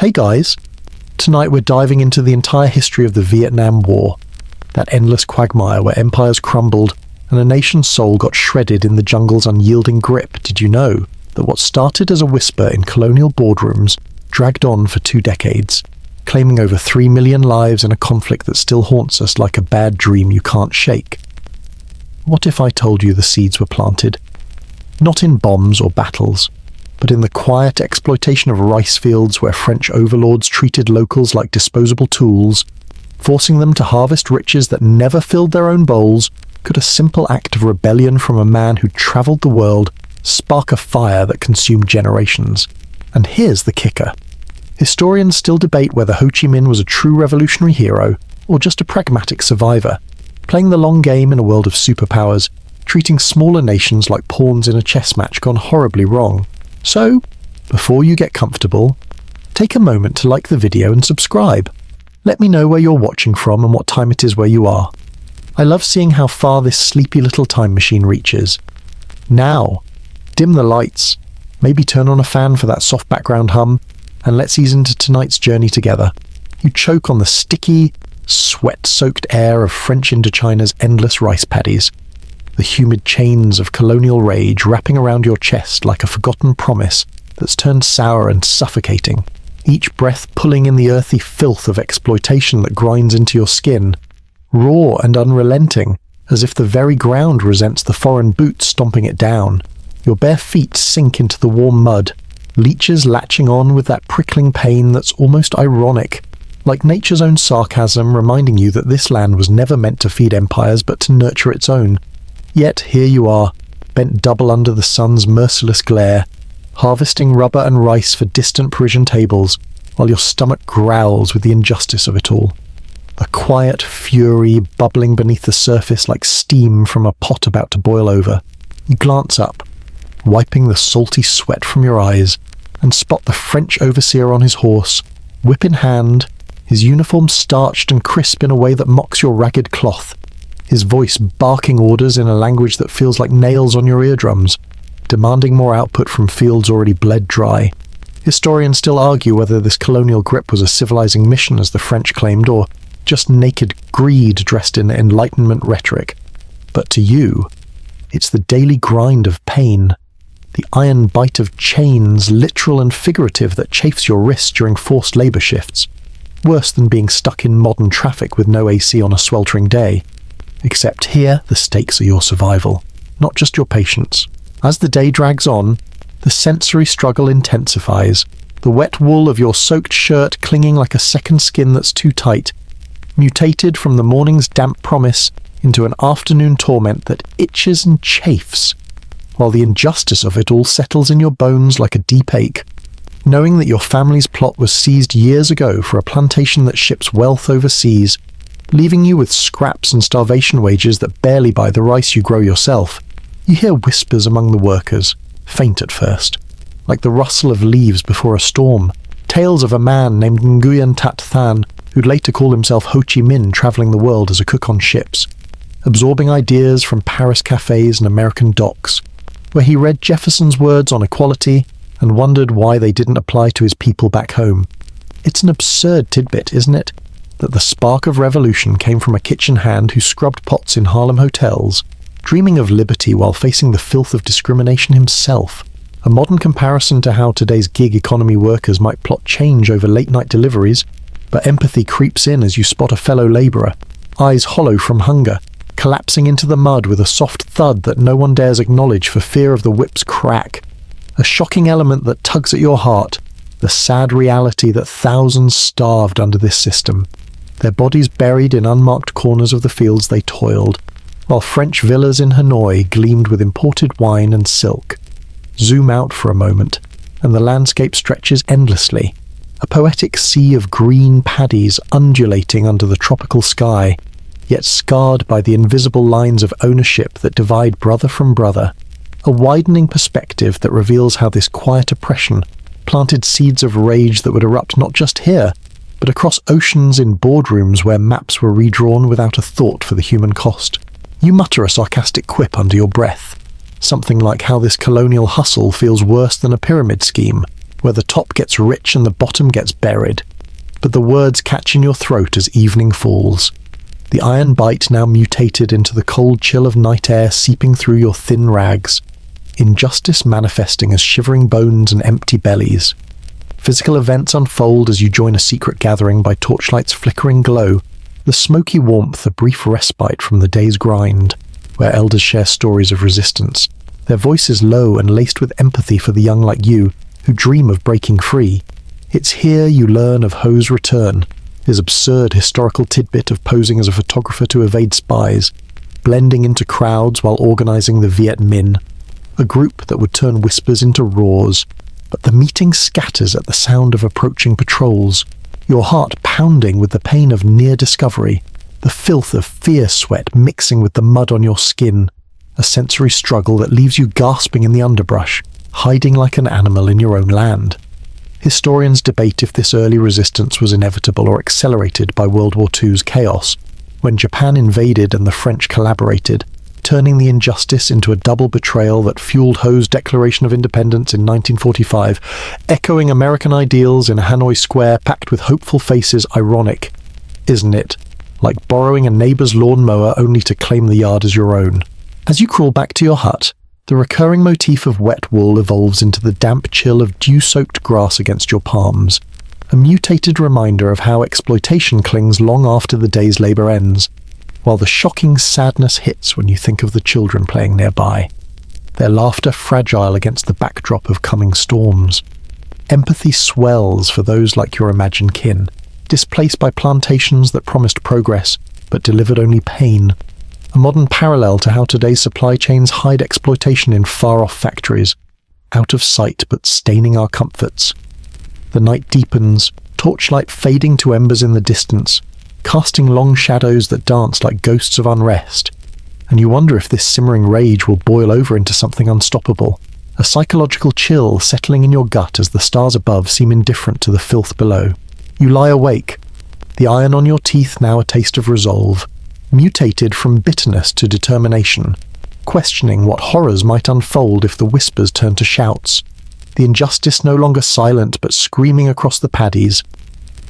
Hey guys, tonight we're diving into the entire history of the Vietnam War, that endless quagmire where empires crumbled and a nation's soul got shredded in the jungle's unyielding grip. Did you know that what started as a whisper in colonial boardrooms dragged on for 2 decades, claiming over 3 million lives in a conflict that still haunts us like a bad dream you can't shake? What if I told you the seeds were planted, not in bombs or battles, but in the quiet exploitation of rice fields where French overlords treated locals like disposable tools, forcing them to harvest riches that never filled their own bowls? Could a simple act of rebellion from a man who travelled the world spark a fire that consumed generations? And here's the kicker. Historians still debate whether Ho Chi Minh was a true revolutionary hero or just a pragmatic survivor, playing the long game in a world of superpowers, treating smaller nations like pawns in a chess match gone horribly wrong. So, before you get comfortable, take a moment to like the video and subscribe. Let me know where you're watching from and what time it is where you are. I love seeing how far this sleepy little time machine reaches. Now, dim the lights, maybe turn on a fan for that soft background hum, and let's ease into tonight's journey together. You choke on the sticky, sweat-soaked air of French Indochina's endless rice paddies, the humid chains of colonial rage wrapping around your chest like a forgotten promise that's turned sour and suffocating, each breath pulling in the earthy filth of exploitation that grinds into your skin, raw and unrelenting, as if the very ground resents the foreign boots stomping it down. Your bare feet sink into the warm mud, leeches latching on with that prickling pain that's almost ironic, like nature's own sarcasm reminding you that this land was never meant to feed empires but to nurture its own. Yet here you are, bent double under the sun's merciless glare, harvesting rubber and rice for distant Parisian tables, while your stomach growls with the injustice of it all. A quiet fury bubbling beneath the surface like steam from a pot about to boil over. You glance up, wiping the salty sweat from your eyes, and spot the French overseer on his horse, whip in hand, his uniform starched and crisp in a way that mocks your ragged cloth, his voice barking orders in a language that feels like nails on your eardrums, demanding more output from fields already bled dry. Historians still argue whether this colonial grip was a civilizing mission as the French claimed, or just naked greed dressed in Enlightenment rhetoric. But to you, it's the daily grind of pain, the iron bite of chains, literal and figurative, that chafes your wrists during forced labour shifts. Worse than being stuck in modern traffic with no AC on a sweltering day. Except here, the stakes are your survival, not just your patience. As the day drags on, the sensory struggle intensifies, the wet wool of your soaked shirt clinging like a second skin that's too tight, mutated from the morning's damp promise into an afternoon torment that itches and chafes, while the injustice of it all settles in your bones like a deep ache, knowing that your family's plot was seized years ago for a plantation that ships wealth overseas, leaving you with scraps and starvation wages that barely buy the rice you grow yourself. You hear whispers among the workers, faint at first, like the rustle of leaves before a storm, tales of a man named Nguyen Tat Than who'd later call himself Ho Chi Minh travelling the world as a cook on ships, absorbing ideas from Paris cafes and American docks, where he read Jefferson's words on equality and wondered why they didn't apply to his people back home. It's an absurd tidbit, isn't it? That the spark of revolution came from a kitchen hand who scrubbed pots in Harlem hotels, dreaming of liberty while facing the filth of discrimination himself. A modern comparison to how today's gig economy workers might plot change over late-night deliveries, but empathy creeps in as you spot a fellow labourer, eyes hollow from hunger, collapsing into the mud with a soft thud that no one dares acknowledge for fear of the whip's crack. A shocking element that tugs at your heart, the sad reality that thousands starved under this system, their bodies buried in unmarked corners of the fields they toiled, while French villas in Hanoi gleamed with imported wine and silk. Zoom out for a moment, and the landscape stretches endlessly, a poetic sea of green paddies undulating under the tropical sky, yet scarred by the invisible lines of ownership that divide brother from brother, a widening perspective that reveals how this quiet oppression planted seeds of rage that would erupt not just here, but across oceans in boardrooms where maps were redrawn without a thought for the human cost. You mutter a sarcastic quip under your breath, something like how this colonial hustle feels worse than a pyramid scheme, where the top gets rich and the bottom gets buried, but the words catch in your throat as evening falls. The iron bite now mutated into the cold chill of night air seeping through your thin rags. Injustice manifesting as shivering bones and empty bellies. Physical events unfold as you join a secret gathering by torchlight's flickering glow, the smoky warmth a brief respite from the day's grind, where elders share stories of resistance, their voices low and laced with empathy for the young like you, who dream of breaking free. It's here you learn of Ho's return, his absurd historical tidbit of posing as a photographer to evade spies, blending into crowds while organizing the Viet Minh, a group that would turn whispers into roars. But the meeting scatters at the sound of approaching patrols, your heart pounding with the pain of near discovery, the filth of fear sweat mixing with the mud on your skin, a sensory struggle that leaves you gasping in the underbrush, hiding like an animal in your own land. Historians debate if this early resistance was inevitable or accelerated by World War II's chaos, when Japan invaded and the French collaborated, turning the injustice into a double betrayal that fueled Ho's Declaration of Independence in 1945, echoing American ideals in a Hanoi square packed with hopeful faces. Ironic, isn't it? Like borrowing a neighbour's lawnmower only to claim the yard as your own. As you crawl back to your hut, the recurring motif of wet wool evolves into the damp chill of dew-soaked grass against your palms, a mutated reminder of how exploitation clings long after the day's labour ends, while the shocking sadness hits when you think of the children playing nearby, their laughter fragile against the backdrop of coming storms. Empathy swells for those like your imagined kin, displaced by plantations that promised progress but delivered only pain, a modern parallel to how today's supply chains hide exploitation in far-off factories, out of sight but staining our comforts. The night deepens, torchlight fading to embers in the distance, casting long shadows that dance like ghosts of unrest, and you wonder if this simmering rage will boil over into something unstoppable, a psychological chill settling in your gut as the stars above seem indifferent to the filth below. You lie awake, the iron on your teeth now a taste of resolve, mutated from bitterness to determination, questioning what horrors might unfold if the whispers turn to shouts, the injustice no longer silent but screaming across the paddies.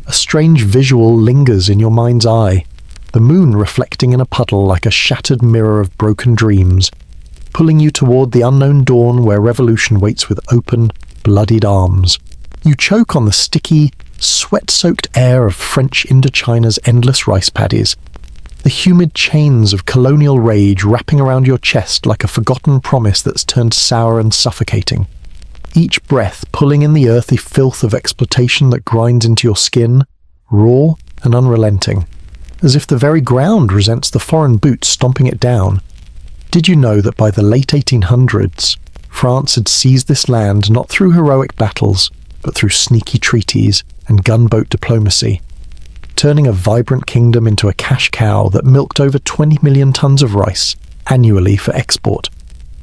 A strange visual lingers in your mind's eye, the moon reflecting in a puddle like a shattered mirror of broken dreams, pulling you toward the unknown dawn where revolution waits with open, bloodied arms. You choke on the sticky, sweat-soaked air of French Indochina's endless rice paddies, the humid chains of colonial rage wrapping around your chest like a forgotten promise that's turned sour and suffocating. Each breath pulling in the earthy filth of exploitation that grinds into your skin, raw and unrelenting, as if the very ground resents the foreign boots stomping it down. Did you know that by the late 1800s, France had seized this land not through heroic battles, but through sneaky treaties and gunboat diplomacy, turning a vibrant kingdom into a cash cow that milked over 20 million tons of rice annually for export?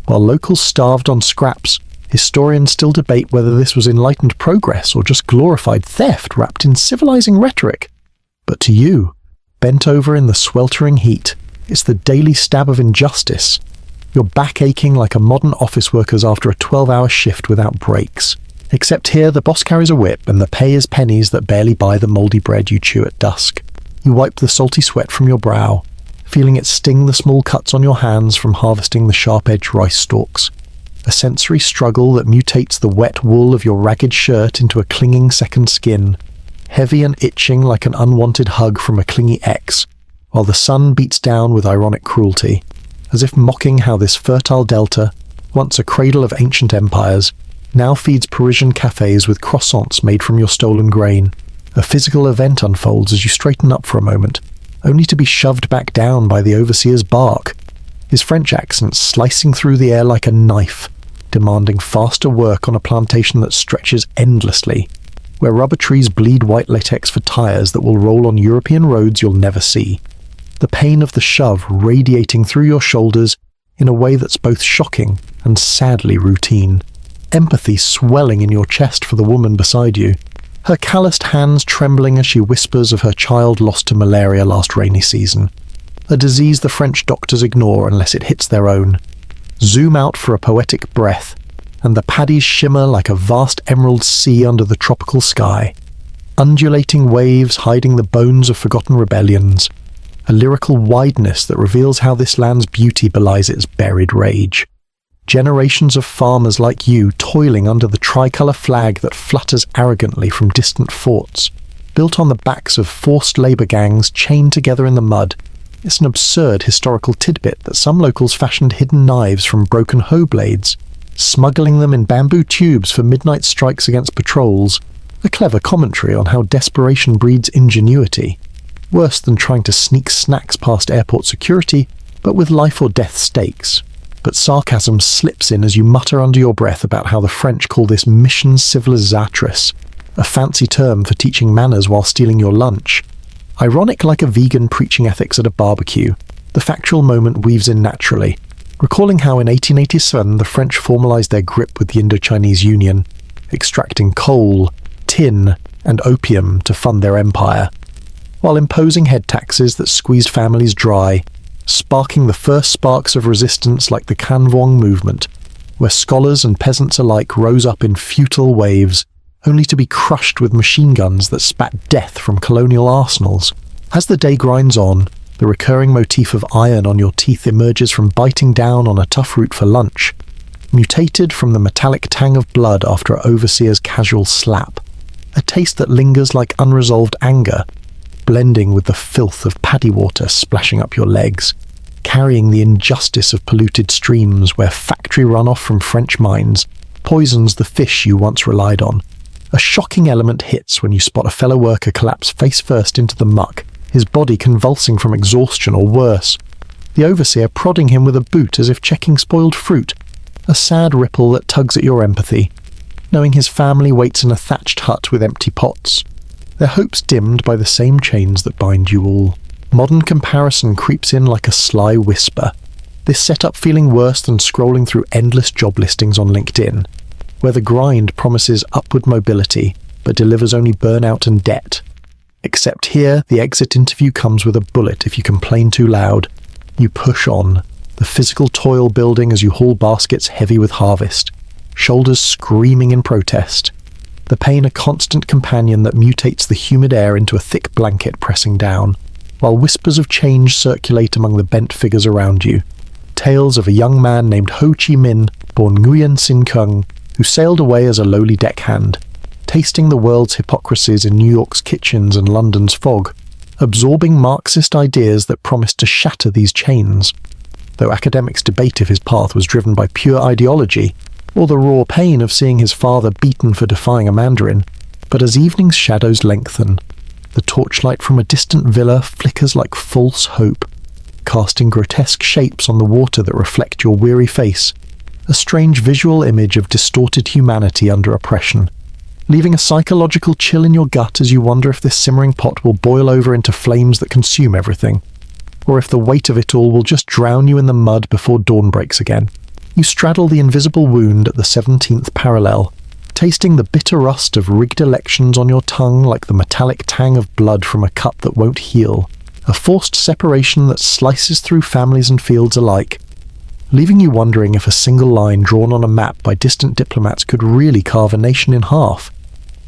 While locals starved on scraps, historians still debate whether this was enlightened progress or just glorified theft wrapped in civilizing rhetoric. But to you, bent over in the sweltering heat, it's the daily stab of injustice. Your back aching like a modern office worker's after a 12-hour shift without breaks. Except here the boss carries a whip and the pay is pennies that barely buy the mouldy bread you chew at dusk. You wipe the salty sweat from your brow, feeling it sting the small cuts on your hands from harvesting the sharp-edged rice stalks. A sensory struggle that mutates the wet wool of your ragged shirt into a clinging second skin, heavy and itching like an unwanted hug from a clingy ex, while the sun beats down with ironic cruelty, as if mocking how this fertile delta, once a cradle of ancient empires, now feeds Parisian cafes with croissants made from your stolen grain. A physical event unfolds as you straighten up for a moment, only to be shoved back down by the overseer's bark, his French accent slicing through the air like a knife, demanding faster work on a plantation that stretches endlessly, where rubber trees bleed white latex for tires that will roll on European roads you'll never see. The pain of the shove radiating through your shoulders in a way that's both shocking and sadly routine. Empathy swelling in your chest for the woman beside you, her calloused hands trembling as she whispers of her child lost to malaria last rainy season, a disease the French doctors ignore unless it hits their own. Zoom out for a poetic breath, and the paddies shimmer like a vast emerald sea under the tropical sky. Undulating waves hiding the bones of forgotten rebellions. A lyrical wideness that reveals how this land's beauty belies its buried rage. Generations of farmers like you toiling under the tricolour flag that flutters arrogantly from distant forts. Built on the backs of forced labour gangs chained together in the mud, it's an absurd historical tidbit that some locals fashioned hidden knives from broken hoe blades, smuggling them in bamboo tubes for midnight strikes against patrols. A clever commentary on how desperation breeds ingenuity. Worse than trying to sneak snacks past airport security, but with life or death stakes. But sarcasm slips in as you mutter under your breath about how the French call this mission civilisatrice, a fancy term for teaching manners while stealing your lunch. Ironic like a vegan preaching ethics at a barbecue, the factual moment weaves in naturally, recalling how in 1887 the French formalised their grip with the Indo-Chinese Union, extracting coal, tin, and opium to fund their empire, while imposing head taxes that squeezed families dry, sparking the first sparks of resistance like the Kanwong movement, where scholars and peasants alike rose up in futile waves, only to be crushed with machine guns that spat death from colonial arsenals. As the day grinds on, the recurring motif of iron on your teeth emerges from biting down on a tough root for lunch, mutated from the metallic tang of blood after an overseer's casual slap. A taste that lingers like unresolved anger, blending with the filth of paddy water splashing up your legs, carrying the injustice of polluted streams where factory runoff from French mines poisons the fish you once relied on. A shocking element hits when you spot a fellow worker collapse face first into the muck, his body convulsing from exhaustion or worse. The overseer prodding him with a boot as if checking spoiled fruit. A sad ripple that tugs at your empathy, knowing his family waits in a thatched hut with empty pots, their hopes dimmed by the same chains that bind you all. Modern comparison creeps in like a sly whisper, this setup feeling worse than scrolling through endless job listings on LinkedIn, where the grind promises upward mobility but delivers only burnout and debt. Except here, the exit interview comes with a bullet if you complain too loud. You push on, the physical toil building as you haul baskets heavy with harvest, shoulders screaming in protest. The pain a constant companion that mutates the humid air into a thick blanket pressing down, while whispers of change circulate among the bent figures around you. Tales of a young man named Ho Chi Minh, born Nguyen Sin Kung, who sailed away as a lowly deckhand, tasting the world's hypocrisies in New York's kitchens and London's fog, absorbing Marxist ideas that promised to shatter these chains. Though academics debate if his path was driven by pure ideology, or the raw pain of seeing his father beaten for defying a Mandarin, but as evening's shadows lengthen, the torchlight from a distant villa flickers like false hope, casting grotesque shapes on the water that reflect your weary face, a strange visual image of distorted humanity under oppression, leaving a psychological chill in your gut as you wonder if this simmering pot will boil over into flames that consume everything, or if the weight of it all will just drown you in the mud before dawn breaks again. You straddle the invisible wound at the 17th parallel, tasting the bitter rust of rigged elections on your tongue like the metallic tang of blood from a cut that won't heal, a forced separation that slices through families and fields alike, leaving you wondering if a single line drawn on a map by distant diplomats could really carve a nation in half,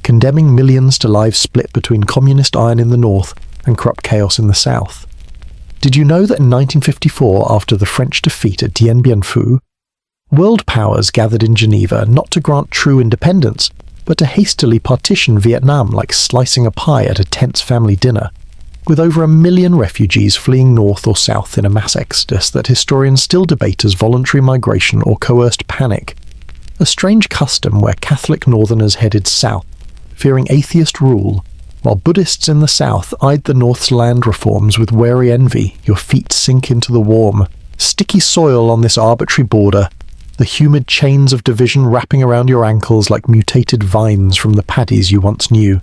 condemning millions to lives split between communist iron in the north and corrupt chaos in the south. Did you know that in 1954, after the French defeat at Dien Bien Phu, world powers gathered in Geneva not to grant true independence, but to hastily partition Vietnam like slicing a pie at a tense family dinner, with over 1 million refugees fleeing north or south in a mass exodus that historians still debate as voluntary migration or coerced panic. A strange custom where Catholic northerners headed south, fearing atheist rule, while Buddhists in the south eyed the north's land reforms with wary envy. Your feet sink into the warm, sticky soil on this arbitrary border, the humid chains of division wrapping around your ankles like mutated vines from the paddies you once knew,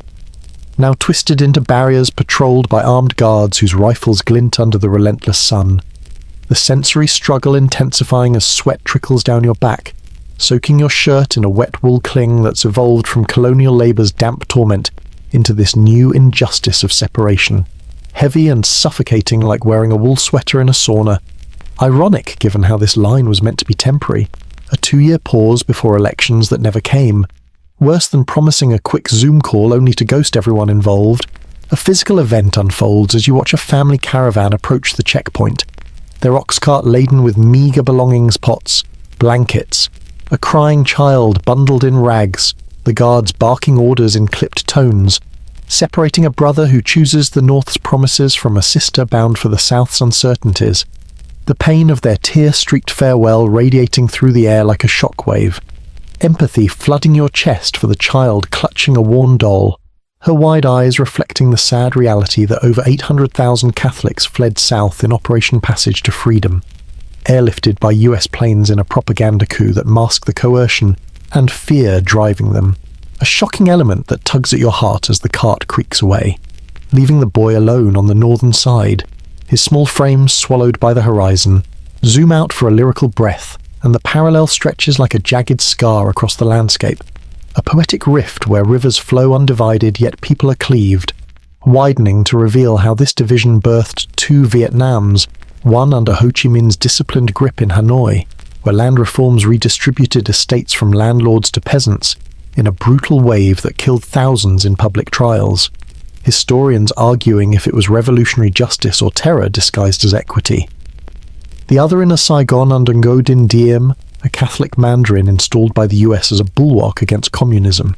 now twisted into barriers patrolled by armed guards whose rifles glint under the relentless sun, the sensory struggle intensifying as sweat trickles down your back, soaking your shirt in a wet wool cling that's evolved from colonial labour's damp torment into this new injustice of separation, heavy and suffocating like wearing a wool sweater in a sauna. Ironic given how this line was meant to be temporary, a 2-year pause before elections that never came. Worse than promising a quick Zoom call only to ghost everyone involved, a physical event unfolds as you watch a family caravan approach the checkpoint, their ox cart laden with meagre belongings, pots, blankets, a crying child bundled in rags, the guards barking orders in clipped tones, separating a brother who chooses the North's promises from a sister bound for the South's uncertainties, the pain of their tear-streaked farewell radiating through the air like a shockwave, empathy flooding your chest for the child clutching a worn doll, her wide eyes reflecting the sad reality that over 800,000 Catholics fled south in Operation Passage to Freedom, airlifted by US planes in a propaganda coup that masked the coercion and fear driving them. A shocking element that tugs at your heart as the cart creaks away, leaving the boy alone on the northern side, his small frame swallowed by the horizon. Zoom out for a lyrical breath, and the parallel stretches like a jagged scar across the landscape, a poetic rift where rivers flow undivided yet people are cleaved, widening to reveal how this division birthed 2 Vietnams, one under Ho Chi Minh's disciplined grip in Hanoi, where land reforms redistributed estates from landlords to peasants in a brutal wave that killed thousands in public trials, historians arguing if it was revolutionary justice or terror disguised as equity. The other in a Saigon under Ngo Dinh Diem, a Catholic Mandarin installed by the US as a bulwark against communism,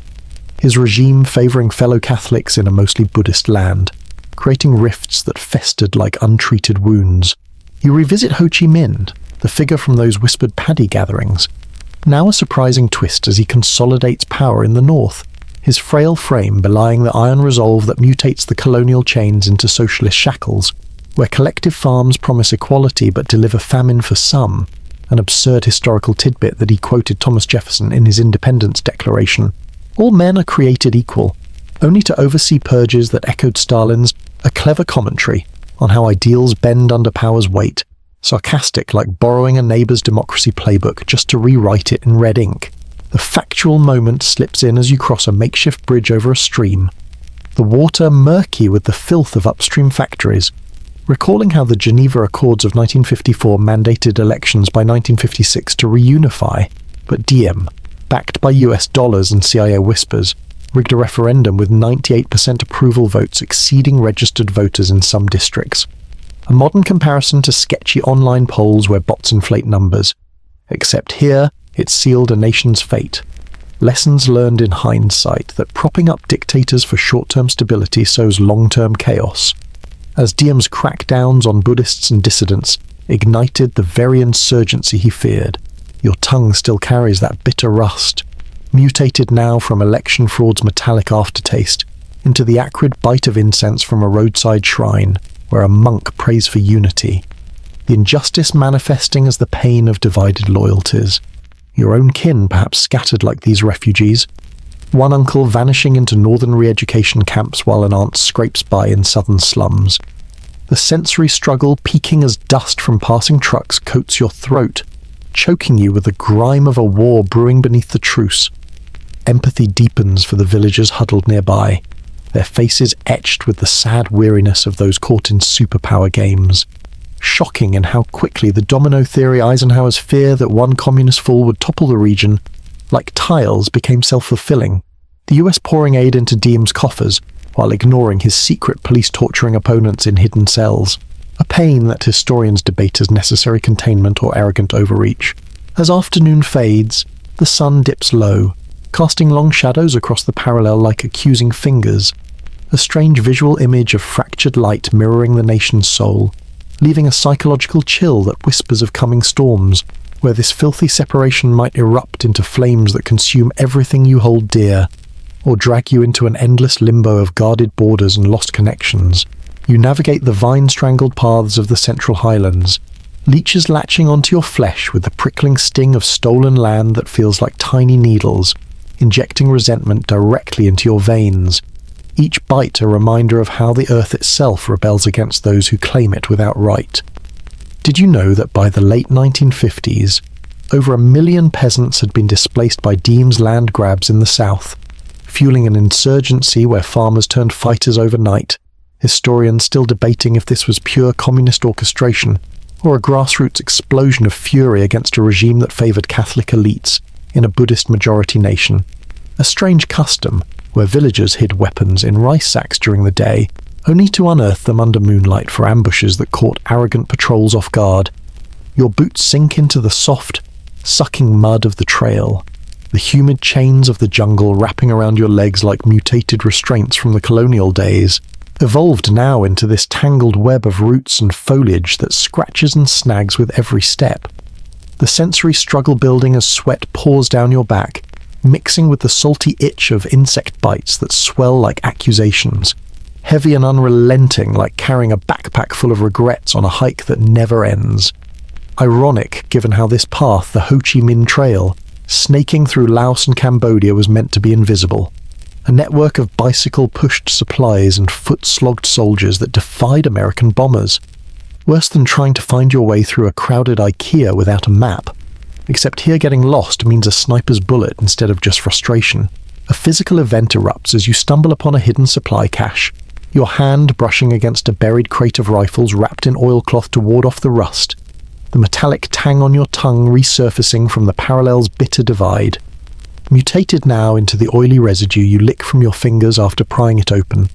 his regime favouring fellow Catholics in a mostly Buddhist land, creating rifts that festered like untreated wounds. You revisit Ho Chi Minh, the figure from those whispered paddy gatherings, now a surprising twist as he consolidates power in the north, his frail frame belying the iron resolve that mutates the colonial chains into socialist shackles, where collective farms promise equality but deliver famine for some, an absurd historical tidbit that he quoted Thomas Jefferson in his Independence Declaration. All men are created equal, only to oversee purges that echoed Stalin's, a clever commentary on how ideals bend under power's weight, sarcastic like borrowing a neighbour's democracy playbook just to rewrite it in red ink. The factual moment slips in as you cross a makeshift bridge over a stream, the water murky with the filth of upstream factories, recalling how the Geneva Accords of 1954 mandated elections by 1956 to reunify, but Diem, backed by US dollars and CIA whispers, rigged a referendum with 98% approval votes exceeding registered voters in some districts. A modern comparison to sketchy online polls where bots inflate numbers. Except here, it sealed a nation's fate. Lessons learned in hindsight that propping up dictators for short-term stability sows long-term chaos. As Diem's crackdowns on Buddhists and dissidents ignited the very insurgency he feared, your tongue still carries that bitter rust, mutated now from election fraud's metallic aftertaste into the acrid bite of incense from a roadside shrine where a monk prays for unity, the injustice manifesting as the pain of divided loyalties. Your own kin perhaps scattered like these refugees, one uncle vanishing into northern re-education camps while an aunt scrapes by in southern slums. The sensory struggle peaking as dust from passing trucks coats your throat, choking you with the grime of a war brewing beneath the truce. Empathy deepens for the villagers huddled nearby, their faces etched with the sad weariness of those caught in superpower games. Shocking in how quickly the domino theory Eisenhower's fear that one communist fall would topple the region, like tiles, became self-fulfilling, the US pouring aid into Diem's coffers while ignoring his secret police torturing opponents in hidden cells, a pain that historians debate as necessary containment or arrogant overreach. As afternoon fades, the sun dips low, casting long shadows across the parallel like accusing fingers, a strange visual image of fractured light mirroring the nation's soul, leaving a psychological chill that whispers of coming storms, where this filthy separation might erupt into flames that consume everything you hold dear, or drag you into an endless limbo of guarded borders and lost connections. You navigate the vine-strangled paths of the Central Highlands, leeches latching onto your flesh with the prickling sting of stolen land that feels like tiny needles, injecting resentment directly into your veins, each bite a reminder of how the earth itself rebels against those who claim it without right. Did you know that by the late 1950s, over 1 million peasants had been displaced by Diem's land grabs in the south, fueling an insurgency where farmers turned fighters overnight, historians still debating if this was pure communist orchestration or a grassroots explosion of fury against a regime that favored Catholic elites in a Buddhist-majority nation. A strange custom where villagers hid weapons in rice sacks during the day, only to unearth them under moonlight for ambushes that caught arrogant patrols off guard. Your boots sink into the soft, sucking mud of the trail, the humid chains of the jungle wrapping around your legs like mutated restraints from the colonial days, evolved now into this tangled web of roots and foliage that scratches and snags with every step. The sensory struggle building as sweat pours down your back, mixing with the salty itch of insect bites that swell like accusations, heavy and unrelenting like carrying a backpack full of regrets on a hike that never ends. Ironic, given how this path, the Ho Chi Minh Trail, snaking through Laos and Cambodia, was meant to be invisible. A network of bicycle-pushed supplies and foot-slogged soldiers that defied American bombers. Worse than trying to find your way through a crowded IKEA without a map. Except here getting lost means a sniper's bullet instead of just frustration. A physical event erupts as you stumble upon a hidden supply cache, your hand brushing against a buried crate of rifles wrapped in oilcloth to ward off the rust. The metallic tang on your tongue resurfacing from the parallel's bitter divide. Mutated now into the oily residue you lick from your fingers after prying it open,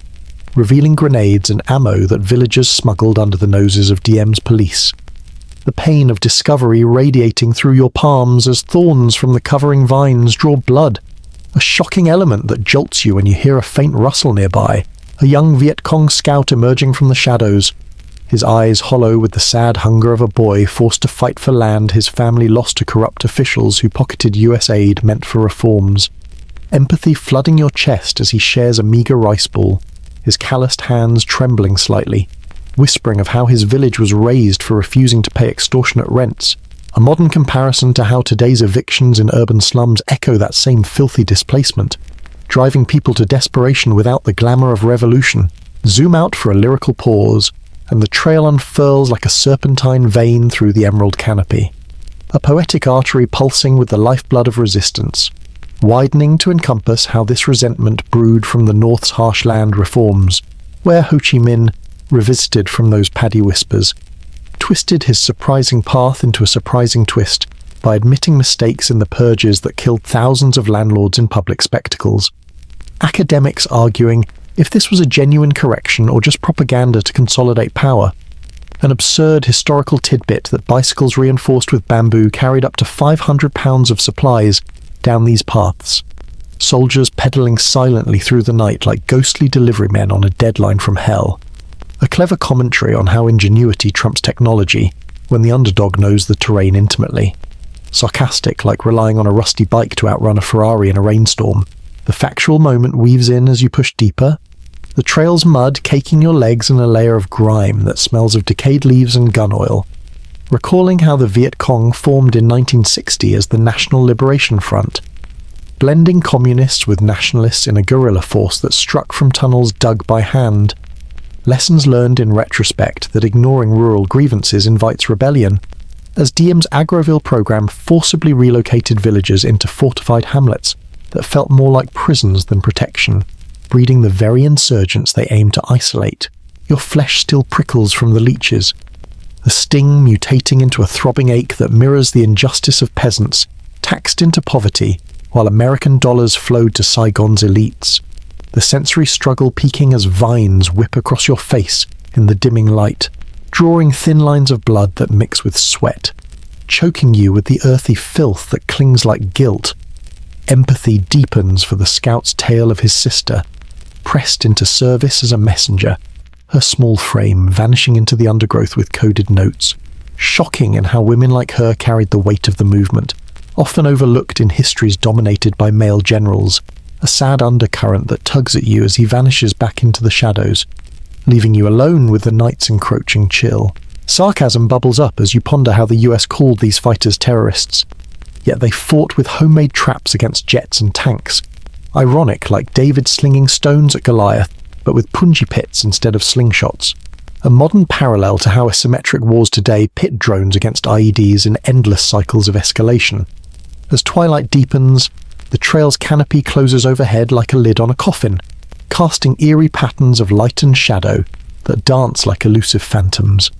revealing grenades and ammo that villagers smuggled under the noses of DM's police. The pain of discovery radiating through your palms as thorns from the covering vines draw blood. A shocking element that jolts you when you hear a faint rustle nearby, a young Viet Cong scout emerging from the shadows, his eyes hollow with the sad hunger of a boy forced to fight for land his family lost to corrupt officials who pocketed US aid meant for reforms. Empathy flooding your chest as he shares a meager rice ball, his calloused hands trembling slightly, whispering of how his village was razed for refusing to pay extortionate rents, a modern comparison to how today's evictions in urban slums echo that same filthy displacement, driving people to desperation without the glamour of revolution. Zoom out for a lyrical pause, and the trail unfurls like a serpentine vein through the emerald canopy. A poetic artery pulsing with the lifeblood of resistance, widening to encompass how this resentment brewed from the North's harsh land reforms, where Ho Chi Minh, revisited from those paddy whispers, twisted his surprising path into a surprising twist by admitting mistakes in the purges that killed thousands of landlords in public spectacles. Academics arguing if this was a genuine correction or just propaganda to consolidate power. An absurd historical tidbit that bicycles reinforced with bamboo carried up to 500 pounds of supplies down these paths. Soldiers pedaling silently through the night like ghostly delivery men on a deadline from hell. A clever commentary on how ingenuity trumps technology when the underdog knows the terrain intimately. Sarcastic like relying on a rusty bike to outrun a Ferrari in a rainstorm. The factual moment weaves in as you push deeper, the trail's mud caking your legs in a layer of grime that smells of decayed leaves and gun oil, recalling how the Viet Cong formed in 1960 as the National Liberation Front, blending communists with nationalists in a guerrilla force that struck from tunnels dug by hand. Lessons learned in retrospect that ignoring rural grievances invites rebellion, as DM's Agroville program forcibly relocated villagers into fortified hamlets that felt more like prisons than protection, breeding the very insurgents they aim to isolate. Your flesh still prickles from the leeches, the sting mutating into a throbbing ache that mirrors the injustice of peasants, taxed into poverty, while American dollars flowed to Saigon's elites. The sensory struggle peaking as vines whip across your face in the dimming light, drawing thin lines of blood that mix with sweat, choking you with the earthy filth that clings like guilt. Empathy deepens for the scout's tale of his sister, pressed into service as a messenger, her small frame vanishing into the undergrowth with coded notes, shocking in how women like her carried the weight of the movement, often overlooked in histories dominated by male generals, a sad undercurrent that tugs at you as he vanishes back into the shadows, leaving you alone with the night's encroaching chill. Sarcasm bubbles up as you ponder how the US called these fighters terrorists, yet they fought with homemade traps against jets and tanks. Ironic, like David slinging stones at Goliath, but with punji pits instead of slingshots. A modern parallel to how asymmetric wars today pit drones against IEDs in endless cycles of escalation. As twilight deepens, the trail's canopy closes overhead like a lid on a coffin, casting eerie patterns of light and shadow that dance like elusive phantoms.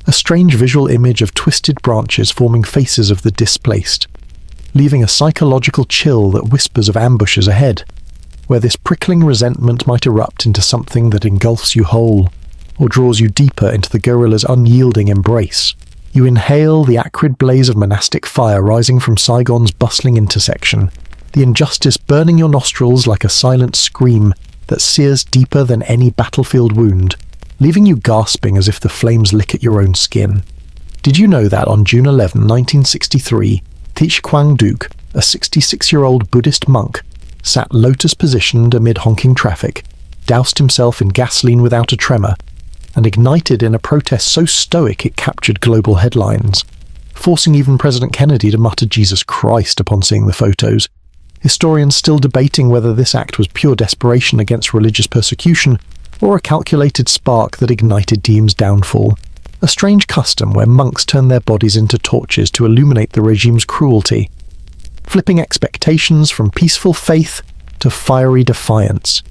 A a strange visual image of twisted branches forming faces of the displaced, leaving a psychological chill that whispers of ambushes ahead, where this prickling resentment might erupt into something that engulfs you whole, or draws you deeper into the guerrilla's unyielding embrace. You inhale the acrid blaze of monastic fire rising from Saigon's bustling intersection, the injustice burning your nostrils like a silent scream that sears deeper than any battlefield wound, leaving you gasping as if the flames lick at your own skin. Did you know that on June 11, 1963, Thich Quang Duc, a 66-year-old Buddhist monk, sat lotus-positioned amid honking traffic, doused himself in gasoline without a tremor, and ignited in a protest so stoic it captured global headlines, forcing even President Kennedy to mutter "Jesus Christ" upon seeing the photos. Historians still debating whether this act was pure desperation against religious persecution or a calculated spark that ignited Diem's downfall, a strange custom where monks turn their bodies into torches to illuminate the regime's cruelty, flipping expectations from peaceful faith to fiery defiance.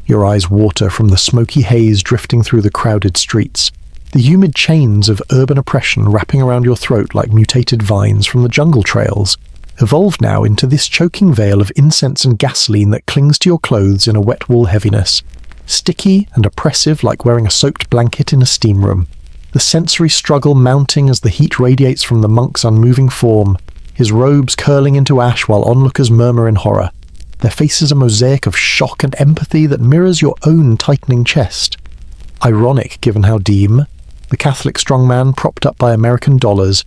Your eyes water from the smoky haze drifting through the crowded streets, the humid chains of urban oppression wrapping around your throat like mutated vines from the jungle trails, evolved now into this choking veil of incense and gasoline that clings to your clothes in a wet wool heaviness, sticky and oppressive like wearing a soaked blanket in a steam room, the sensory struggle mounting as the heat radiates from the monk's unmoving form, his robes curling into ash while onlookers murmur in horror, their faces a mosaic of shock and empathy that mirrors your own tightening chest. Ironic given how Diem, the Catholic strongman propped up by American dollars,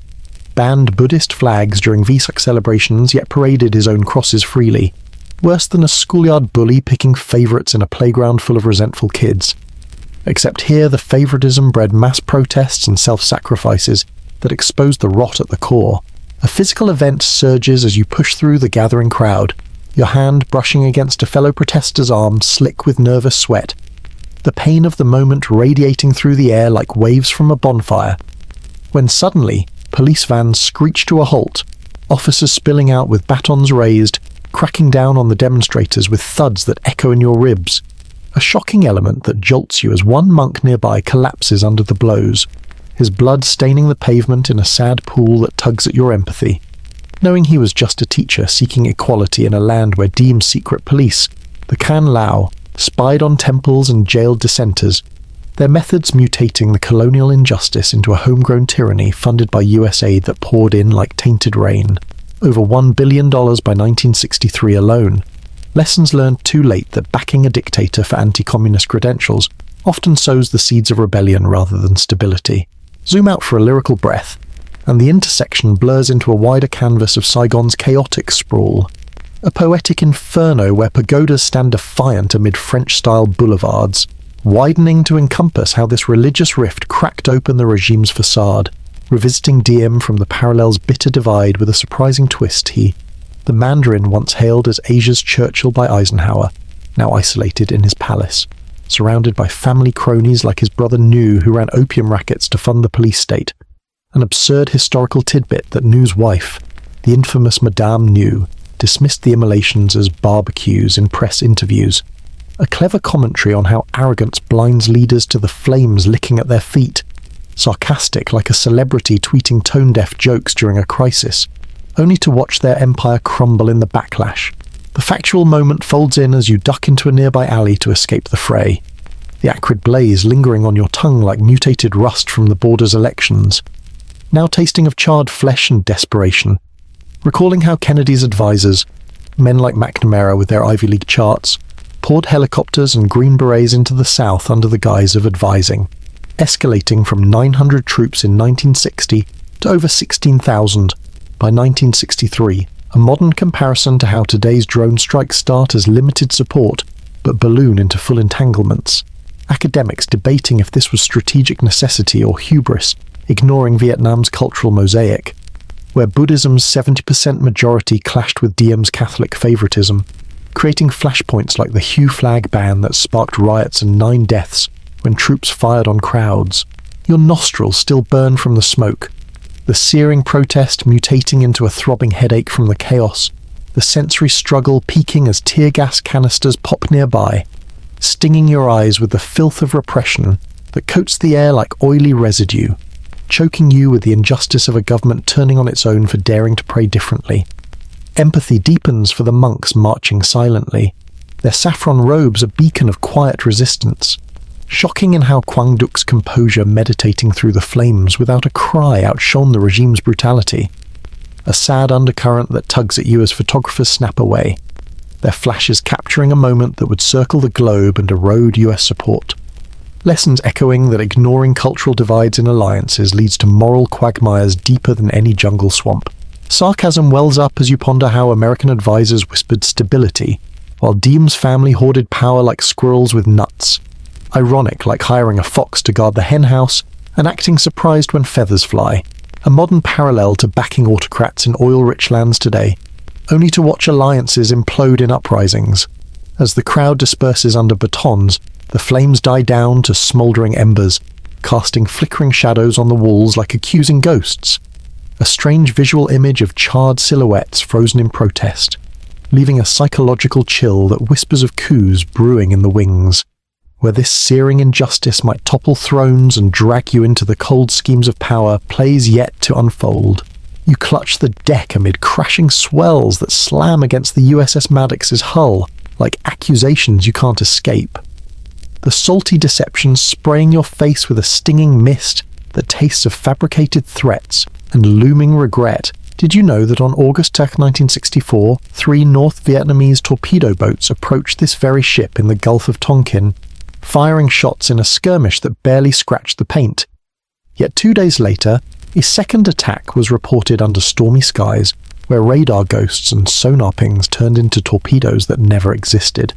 banned Buddhist flags during Vesak celebrations yet paraded his own crosses freely, worse than a schoolyard bully picking favourites in a playground full of resentful kids. Except here the favouritism bred mass protests and self-sacrifices that exposed the rot at the core. A physical event surges as you push through the gathering crowd, your hand brushing against a fellow protester's arm slick with nervous sweat, the pain of the moment radiating through the air like waves from a bonfire, when suddenly police vans screech to a halt, officers spilling out with batons raised, cracking down on the demonstrators with thuds that echo in your ribs, a shocking element that jolts you as one monk nearby collapses under the blows, his blood staining the pavement in a sad pool that tugs at your empathy. Knowing he was just a teacher seeking equality in a land where Diem's secret police, the Khan Lao, spied on temples and jailed dissenters, their methods mutating the colonial injustice into a homegrown tyranny funded by US aid that poured in like tainted rain. Over $1 billion by 1963 alone. Lessons learned too late that backing a dictator for anti-communist credentials often sows the seeds of rebellion rather than stability. Zoom out for a lyrical breath, and the intersection blurs into a wider canvas of Saigon's chaotic sprawl. A poetic inferno where pagodas stand defiant amid French-style boulevards, widening to encompass how this religious rift cracked open the regime's facade, revisiting Diem from the parallel's bitter divide with a surprising twist. He, the Mandarin once hailed as Asia's Churchill by Eisenhower, now isolated in his palace, surrounded by family cronies like his brother Nu who ran opium rackets to fund the police state, an absurd historical tidbit that Nu's wife, the infamous Madame Nu, dismissed the immolations as barbecues in press interviews, a clever commentary on how arrogance blinds leaders to the flames licking at their feet, sarcastic like a celebrity tweeting tone-deaf jokes during a crisis, only to watch their empire crumble in the backlash. The factual moment folds in as you duck into a nearby alley to escape the fray, the acrid blaze lingering on your tongue like mutated rust from the border's elections, now tasting of charred flesh and desperation, recalling how Kennedy's advisors, men like McNamara with their Ivy League charts, poured helicopters and Green Berets into the South under the guise of advising, escalating from 900 troops in 1960 to over 16,000 by 1963, a modern comparison to how today's drone strikes start as limited support but balloon into full entanglements. Academics debating if this was strategic necessity or hubris, ignoring Vietnam's cultural mosaic, where Buddhism's 70% majority clashed with Diem's Catholic favoritism, creating flashpoints like the Hue flag ban that sparked riots and 9 deaths when troops fired on crowds. Your nostrils still burn from the smoke, the searing protest mutating into a throbbing headache from the chaos, the sensory struggle peaking as tear gas canisters pop nearby, stinging your eyes with the filth of repression that coats the air like oily residue. choking you with the injustice of a government turning on its own for daring to pray differently. Empathy deepens for the monks marching silently, their saffron robes a beacon of quiet resistance. Shocking in how Kwangduk's composure meditating through the flames without a cry outshone the regime's brutality. A sad undercurrent that tugs at you as photographers snap away, their flashes capturing a moment that would circle the globe and erode US support. Lessons echoing that ignoring cultural divides in alliances leads to moral quagmires deeper than any jungle swamp. Sarcasm wells up as you ponder how American advisors whispered stability, while Diem's family hoarded power like squirrels with nuts. Ironic, like hiring a fox to guard the henhouse and acting surprised when feathers fly. A modern parallel to backing autocrats in oil-rich lands today, only to watch alliances implode in uprisings. As the crowd disperses under batons, the flames die down to smouldering embers, casting flickering shadows on the walls like accusing ghosts. A strange visual image of charred silhouettes frozen in protest, leaving a psychological chill that whispers of coups brewing in the wings. Where this searing injustice might topple thrones and drag you into the cold schemes of power plays yet to unfold. You clutch the deck amid crashing swells that slam against the USS Maddox's hull like accusations you can't escape. The salty deception spraying your face with a stinging mist that tastes of fabricated threats and looming regret. Did you know that on August 10, 1964, 3 North Vietnamese torpedo boats approached this very ship in the Gulf of Tonkin, firing shots in a skirmish that barely scratched the paint? Yet 2 days later, a second attack was reported under stormy skies, where radar ghosts and sonar pings turned into torpedoes that never existed.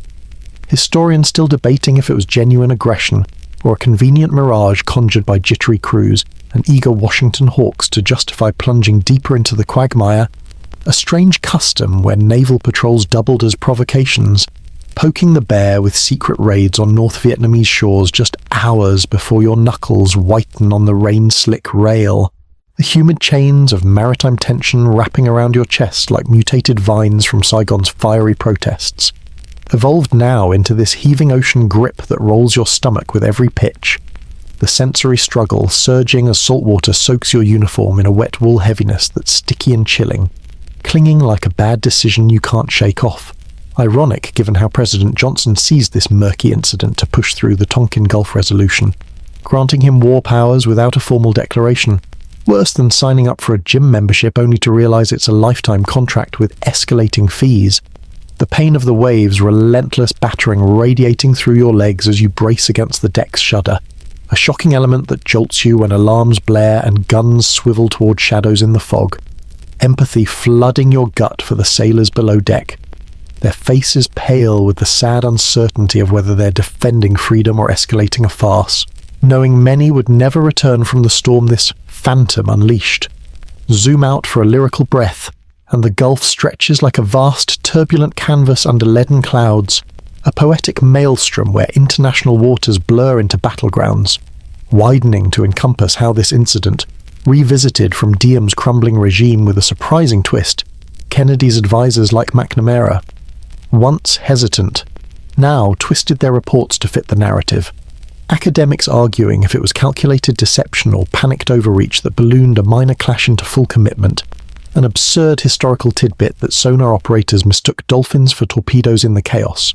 Historians still debating if it was genuine aggression or a convenient mirage conjured by jittery crews and eager Washington hawks to justify plunging deeper into the quagmire, a strange custom where naval patrols doubled as provocations, poking the bear with secret raids on North Vietnamese shores just hours before your knuckles whiten on the rain-slick rail, the humid chains of maritime tension wrapping around your chest like mutated vines from Saigon's fiery protests, evolved now into this heaving ocean grip that rolls your stomach with every pitch, the sensory struggle surging as salt water soaks your uniform in a wet wool heaviness that's sticky and chilling, clinging like a bad decision you can't shake off. Ironic given how President Johnson seized this murky incident to push through the Tonkin Gulf Resolution, granting him war powers without a formal declaration. Worse than signing up for a gym membership only to realize it's a lifetime contract with escalating fees. The pain of the waves' relentless battering radiating through your legs as you brace against the deck's shudder. A shocking element that jolts you when alarms blare and guns swivel toward shadows in the fog. Empathy flooding your gut for the sailors below deck, their faces pale with the sad uncertainty of whether they're defending freedom or escalating a farce, knowing many would never return from the storm this phantom unleashed. Zoom out for a lyrical breath, and the Gulf stretches like a vast, turbulent canvas under leaden clouds, a poetic maelstrom where international waters blur into battlegrounds, widening to encompass how this incident, revisited from Diem's crumbling regime with a surprising twist, Kennedy's advisors like McNamara, once hesitant, now twisted their reports to fit the narrative. Academics arguing if it was calculated deception or panicked overreach that ballooned a minor clash into full commitment, an absurd historical tidbit that sonar operators mistook dolphins for torpedoes in the chaos.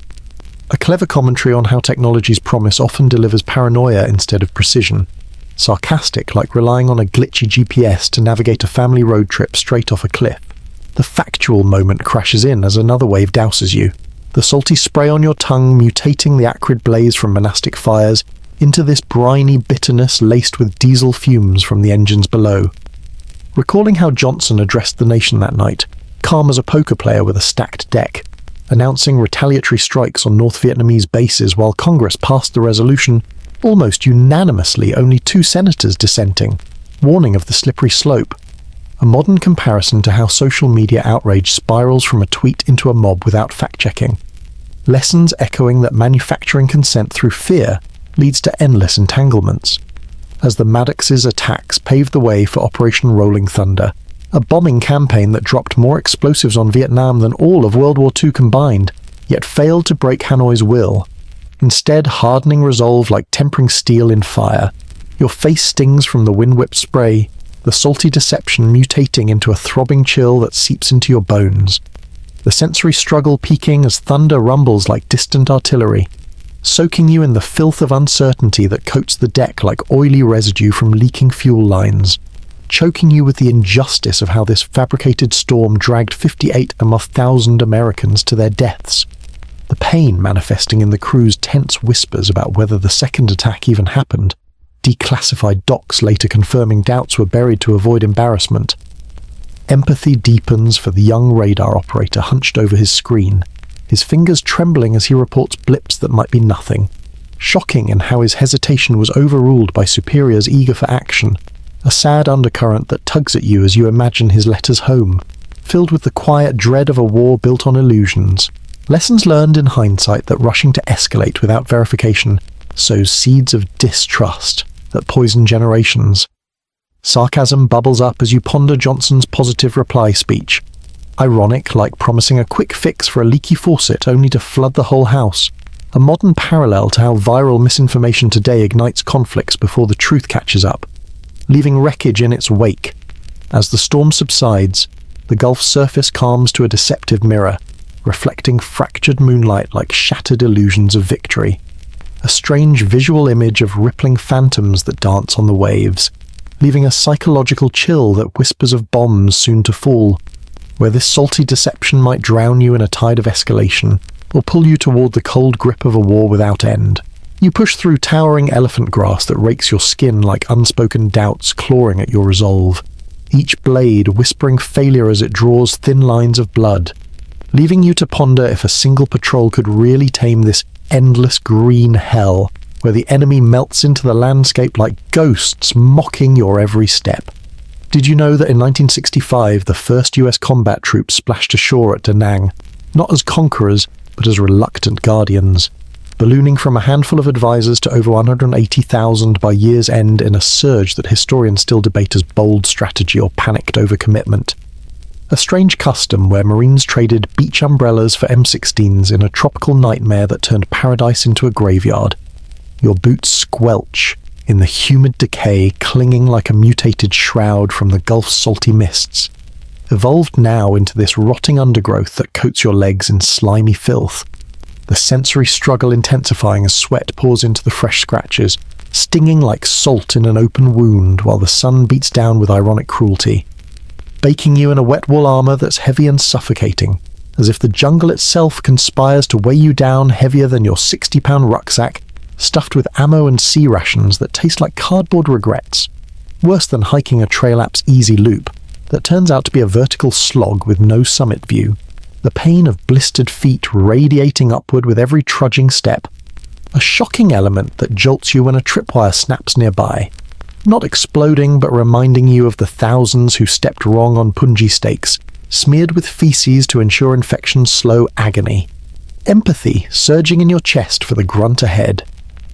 A clever commentary on how technology's promise often delivers paranoia instead of precision. Sarcastic, like relying on a glitchy GPS to navigate a family road trip straight off a cliff. The factual moment crashes in as another wave douses you, the salty spray on your tongue mutating the acrid blaze from monastic fires into this briny bitterness laced with diesel fumes from the engines below. Recalling how Johnson addressed the nation that night, calm as a poker player with a stacked deck, announcing retaliatory strikes on North Vietnamese bases while Congress passed the resolution, almost unanimously only 2 senators dissenting, warning of the slippery slope. A modern comparison to how social media outrage spirals from a tweet into a mob without fact-checking. Lessons echoing that manufacturing consent through fear leads to endless entanglements. As the Maddox's attacks paved the way for Operation Rolling Thunder, a bombing campaign that dropped more explosives on Vietnam than all of World War II combined, yet failed to break Hanoi's will, instead hardening resolve like tempering steel in fire. Your face stings from the wind-whipped spray, the salty deception mutating into a throbbing chill that seeps into your bones. The sensory struggle peaking as thunder rumbles like distant artillery, soaking you in the filth of uncertainty that coats the deck like oily residue from leaking fuel lines, choking you with the injustice of how this fabricated storm dragged 58,000 Americans to their deaths. The pain manifesting in the crew's tense whispers about whether the second attack even happened, declassified docs later confirming doubts were buried to avoid embarrassment. Empathy deepens for the young radar operator hunched over his screen, his fingers trembling as he reports blips that might be nothing. Shocking in how his hesitation was overruled by superiors eager for action, a sad undercurrent that tugs at you as you imagine his letters home, filled with the quiet dread of a war built on illusions. Lessons learned in hindsight that rushing to escalate without verification sows seeds of distrust that poison generations. Sarcasm bubbles up as you ponder Johnson's positive reply speech. Ironic, like promising a quick fix for a leaky faucet only to flood the whole house. A modern parallel to how viral misinformation today ignites conflicts before the truth catches up, leaving wreckage in its wake. As the storm subsides, the Gulf's surface calms to a deceptive mirror, reflecting fractured moonlight like shattered illusions of victory. A strange visual image of rippling phantoms that dance on the waves, leaving a psychological chill that whispers of bombs soon to fall, where this salty deception might drown you in a tide of escalation, or pull you toward the cold grip of a war without end. You push through towering elephant grass that rakes your skin like unspoken doubts clawing at your resolve, each blade whispering failure as it draws thin lines of blood, leaving you to ponder if a single patrol could really tame this endless green hell, where the enemy melts into the landscape like ghosts mocking your every step. Did you know that in 1965 the first US combat troops splashed ashore at Da Nang, not as conquerors, but as reluctant guardians, ballooning from a handful of advisors to over 180,000 by year's end in a surge that historians still debate as bold strategy or panicked overcommitment? A strange custom where Marines traded beach umbrellas for M16s in a tropical nightmare that turned paradise into a graveyard. Your boots squelch in the humid decay clinging like a mutated shroud from the Gulf's salty mists, evolved now into this rotting undergrowth that coats your legs in slimy filth, the sensory struggle intensifying as sweat pours into the fresh scratches, stinging like salt in an open wound while the sun beats down with ironic cruelty, baking you in a wet wool armor that's heavy and suffocating, as if the jungle itself conspires to weigh you down heavier than your 60-pound rucksack, stuffed with ammo and sea rations that taste like cardboard regrets, worse than hiking a trail app's easy loop that turns out to be a vertical slog with no summit view, the pain of blistered feet radiating upward with every trudging step, a shocking element that jolts you when a tripwire snaps nearby, not exploding but reminding you of the thousands who stepped wrong on punji stakes, smeared with feces to ensure infection's slow agony. Empathy surging in your chest for the grunt ahead,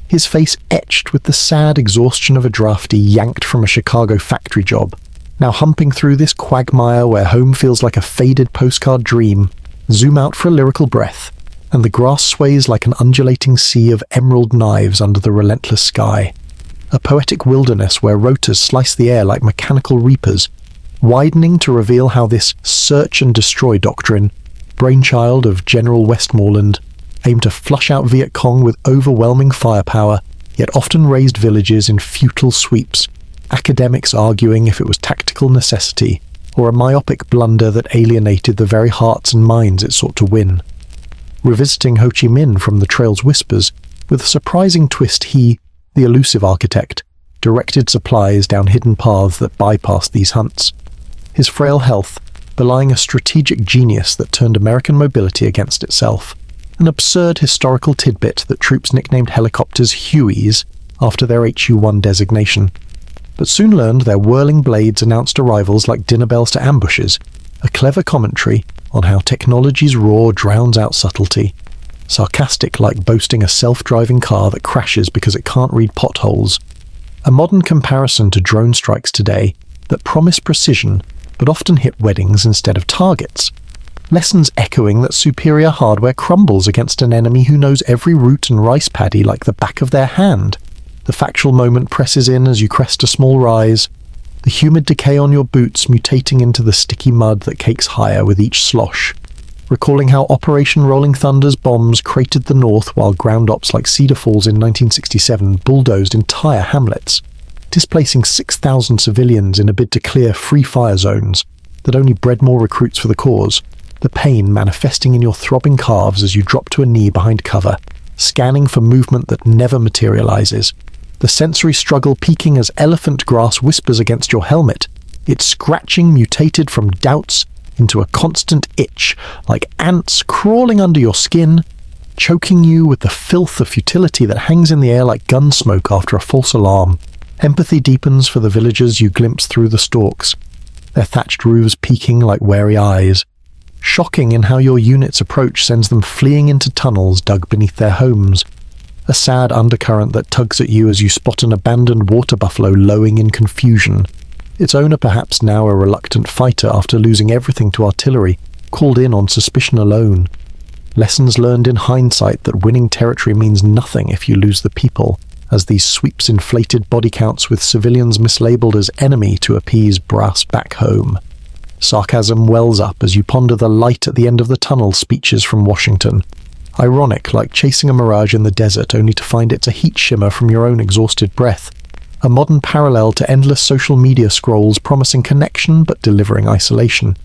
his face etched with the sad exhaustion of a drafty yanked from a Chicago factory job, now humping through this quagmire where home feels like a faded postcard dream. Zoom out for a lyrical breath, and the grass sways like an undulating sea of emerald knives under the relentless sky. A poetic wilderness where rotors slice the air like mechanical reapers, widening to reveal how this search and destroy doctrine, brainchild of General Westmoreland, aimed to flush out Viet Cong with overwhelming firepower, yet often razed villages in futile sweeps, academics arguing if it was tactical necessity or a myopic blunder that alienated the very hearts and minds it sought to win. Revisiting Ho Chi Minh from the Trail's whispers, with a surprising twist he, the elusive architect, directed supplies down hidden paths that bypassed these hunts. His frail health belying a strategic genius that turned American mobility against itself, an absurd historical tidbit that troops nicknamed helicopters Hueys after their HU-1 designation, but soon learned their whirling blades announced arrivals like dinner bells to ambushes, a clever commentary on how technology's roar drowns out subtlety, sarcastic like boasting a self-driving car that crashes because it can't read potholes, a modern comparison to drone strikes today that promise precision but often hit weddings instead of targets, lessons echoing that superior hardware crumbles against an enemy who knows every route and rice paddy like the back of their hand, The factual moment presses in as you crest a small rise, the humid decay on your boots mutating into the sticky mud that cakes higher with each slosh. Recalling how Operation Rolling Thunder's bombs cratered the north while ground ops like Cedar Falls in 1967 bulldozed entire hamlets, displacing 6,000 civilians in a bid to clear free fire zones that only bred more recruits for the cause, the pain manifesting in your throbbing calves as you drop to a knee behind cover, scanning for movement that never materializes, the sensory struggle peaking as elephant grass whispers against your helmet, its scratching mutated from doubts into a constant itch, like ants crawling under your skin, choking you with the filth of futility that hangs in the air like gun smoke after a false alarm. Empathy deepens for the villagers you glimpse through the stalks, their thatched roofs peeking like wary eyes. Shocking in how your unit's approach sends them fleeing into tunnels dug beneath their homes. A sad undercurrent that tugs at you as you spot an abandoned water buffalo lowing in confusion. Its owner perhaps now a reluctant fighter after losing everything to artillery, called in on suspicion alone. Lessons learned in hindsight that winning territory means nothing if you lose the people, as these sweeps inflated body counts with civilians mislabeled as enemy to appease brass back home. Sarcasm wells up as you ponder the light at the end of the tunnel speeches from Washington. Ironic, like chasing a mirage in the desert only to find it's a heat shimmer from your own exhausted breath. A modern parallel to endless social media scrolls promising connection but delivering isolation.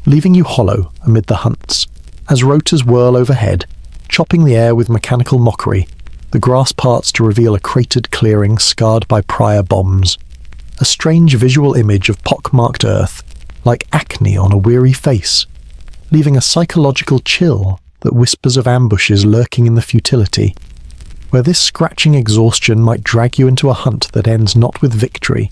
Leaving you hollow amid the hunts. As rotors whirl overhead, chopping the air with mechanical mockery, the grass parts to reveal a cratered clearing scarred by prior bombs. A strange visual image of pock-marked earth, like acne on a weary face, leaving a psychological chill that whispers of ambushes lurking in the futility, where this scratching exhaustion might drag you into a hunt that ends not with victory,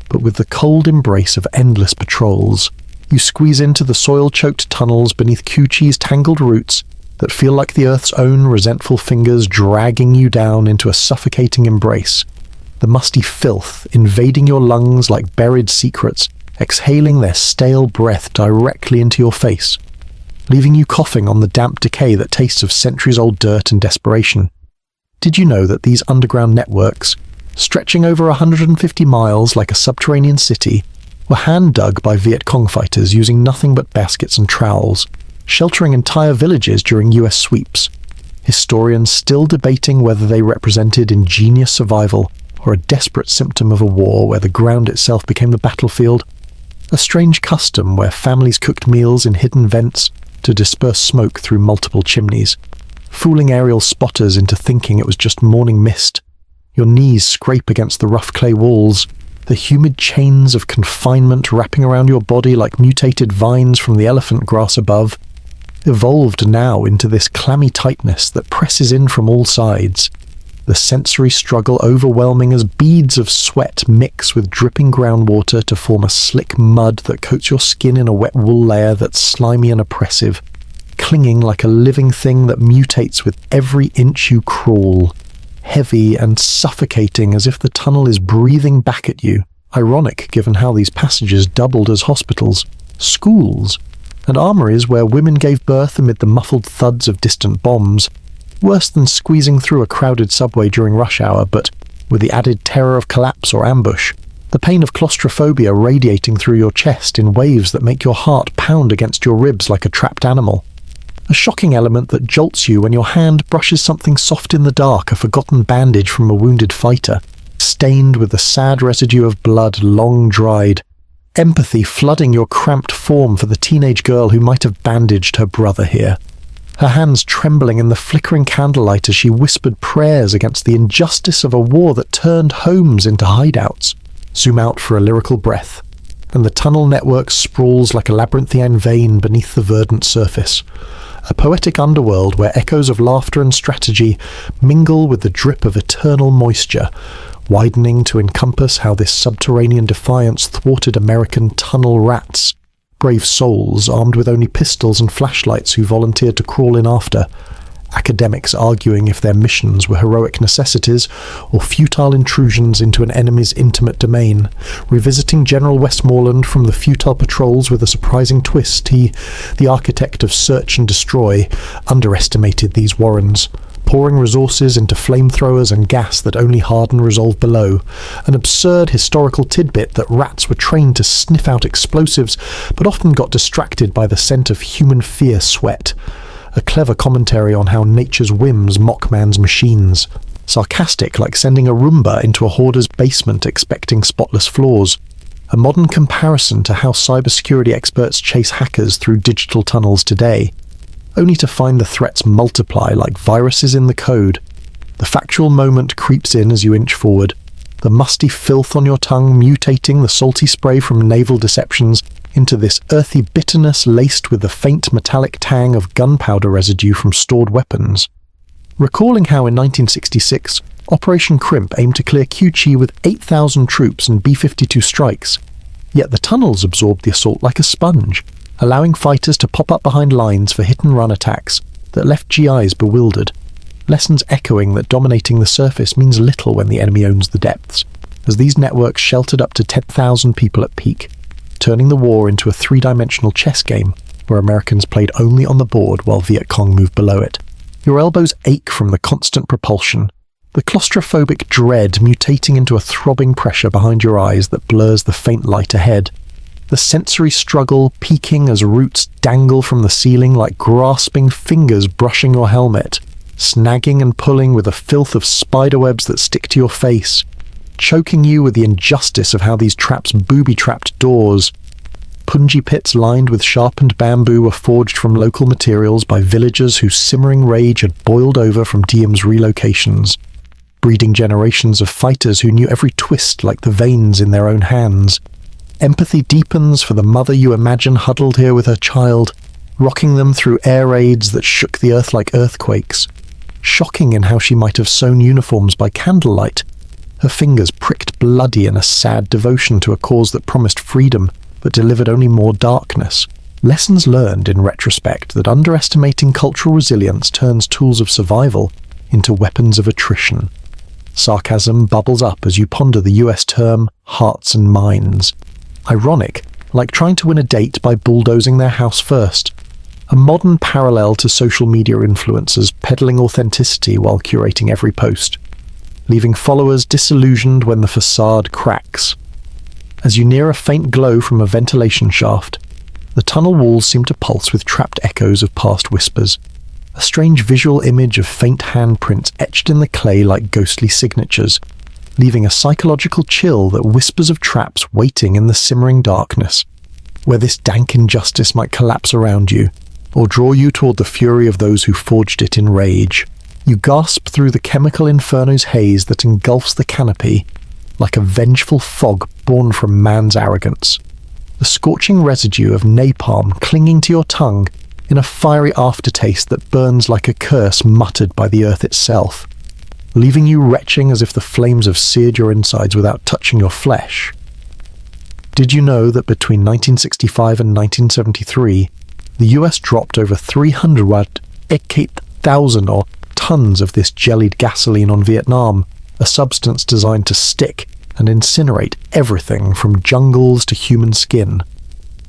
but with the cold embrace of endless patrols. You squeeze into the soil-choked tunnels beneath Kuchi's tangled roots that feel like the earth's own resentful fingers dragging you down into a suffocating embrace, the musty filth invading your lungs like buried secrets, exhaling their stale breath directly into your face, leaving you coughing on the damp decay that tastes of centuries-old dirt and desperation. Did you know that these underground networks, stretching over 150 miles like a subterranean city, were hand-dug by Viet Cong fighters using nothing but baskets and trowels, sheltering entire villages during US sweeps? Historians still debating whether they represented ingenious survival or a desperate symptom of a war where the ground itself became the battlefield. A strange custom where families cooked meals in hidden vents to disperse smoke through multiple chimneys, fooling aerial spotters into thinking it was just morning mist. Your knees scrape against the rough clay walls, the humid chains of confinement wrapping around your body like mutated vines from the elephant grass above, evolved now into this clammy tightness that presses in from all sides, the sensory struggle overwhelming as beads of sweat mix with dripping groundwater to form a slick mud that coats your skin in a wet wool layer that's slimy and oppressive, clinging like a living thing that mutates with every inch you crawl, heavy and suffocating as if the tunnel is breathing back at you. Ironic given how these passages doubled as hospitals, schools, and armories where women gave birth amid the muffled thuds of distant bombs. Worse than squeezing through a crowded subway during rush hour, but with the added terror of collapse or ambush, the pain of claustrophobia radiating through your chest in waves that make your heart pound against your ribs like a trapped animal. A shocking element that jolts you when your hand brushes something soft in the dark, a forgotten bandage from a wounded fighter, stained with the sad residue of blood long dried. Empathy flooding your cramped form for the teenage girl who might have bandaged her brother here. Her hands trembling in the flickering candlelight as she whispered prayers against the injustice of a war that turned homes into hideouts. Zoom out for a lyrical breath, and the tunnel network sprawls like a labyrinthine vein beneath the verdant surface. A poetic underworld where echoes of laughter and strategy mingle with the drip of eternal moisture, widening to encompass how this subterranean defiance thwarted American tunnel rats. Brave souls armed with only pistols and flashlights who volunteered to crawl in after. Academics arguing if their missions were heroic necessities or futile intrusions into an enemy's intimate domain. Revisiting General Westmoreland from the futile patrols with a surprising twist, he, the architect of search and destroy, underestimated these warrens, pouring resources into flamethrowers and gas that only harden resolve below, an absurd historical tidbit that rats were trained to sniff out explosives but often got distracted by the scent of human fear sweat, a clever commentary on how nature's whims mock man's machines, sarcastic like sending a Roomba into a hoarder's basement expecting spotless floors, a modern comparison to how cybersecurity experts chase hackers through digital tunnels today, only to find the threats multiply like viruses in the code. The factual moment creeps in as you inch forward, the musty filth on your tongue mutating the salty spray from naval deceptions into this earthy bitterness laced with the faint metallic tang of gunpowder residue from stored weapons. Recalling how in 1966, Operation Crimp aimed to clear Q-Chi with 8,000 troops and B-52 strikes, yet the tunnels absorbed the assault like a sponge, allowing fighters to pop up behind lines for hit-and-run attacks that left GIs bewildered, lessons echoing that dominating the surface means little when the enemy owns the depths, as these networks sheltered up to 10,000 people at peak, turning the war into a three-dimensional chess game where Americans played only on the board while Viet Cong moved below it. Your elbows ache from the constant propulsion, the claustrophobic dread mutating into a throbbing pressure behind your eyes that blurs the faint light ahead, the sensory struggle peaking as roots dangle from the ceiling like grasping fingers brushing your helmet, snagging and pulling with a filth of spiderwebs that stick to your face, choking you with the injustice of how these traps booby-trapped doors. Punji pits lined with sharpened bamboo were forged from local materials by villagers whose simmering rage had boiled over from Diem's relocations, breeding generations of fighters who knew every twist like the veins in their own hands. Empathy deepens for the mother you imagine huddled here with her child, rocking them through air raids that shook the earth like earthquakes, shocking in how she might have sewn uniforms by candlelight, her fingers pricked bloody in a sad devotion to a cause that promised freedom but delivered only more darkness. Lessons learned in retrospect that underestimating cultural resilience turns tools of survival into weapons of attrition. Sarcasm bubbles up as you ponder the US term hearts and minds. Ironic, like trying to win a date by bulldozing their house first. A modern parallel to social media influencers peddling authenticity while curating every post, leaving followers disillusioned when the facade cracks. As you near a faint glow from a ventilation shaft, the tunnel walls seem to pulse with trapped echoes of past whispers, a strange visual image of faint handprints etched in the clay like ghostly signatures, leaving a psychological chill that whispers of traps waiting in the simmering darkness, where this dank injustice might collapse around you, or draw you toward the fury of those who forged it in rage. You gasp through the chemical inferno's haze that engulfs the canopy, like a vengeful fog born from man's arrogance, the scorching residue of napalm clinging to your tongue in a fiery aftertaste that burns like a curse muttered by the earth itself, leaving you retching as if the flames have seared your insides without touching your flesh. Did you know that between 1965 and 1973, the US dropped over 300,000 or tons of this jellied gasoline on Vietnam, a substance designed to stick and incinerate everything from jungles to human skin?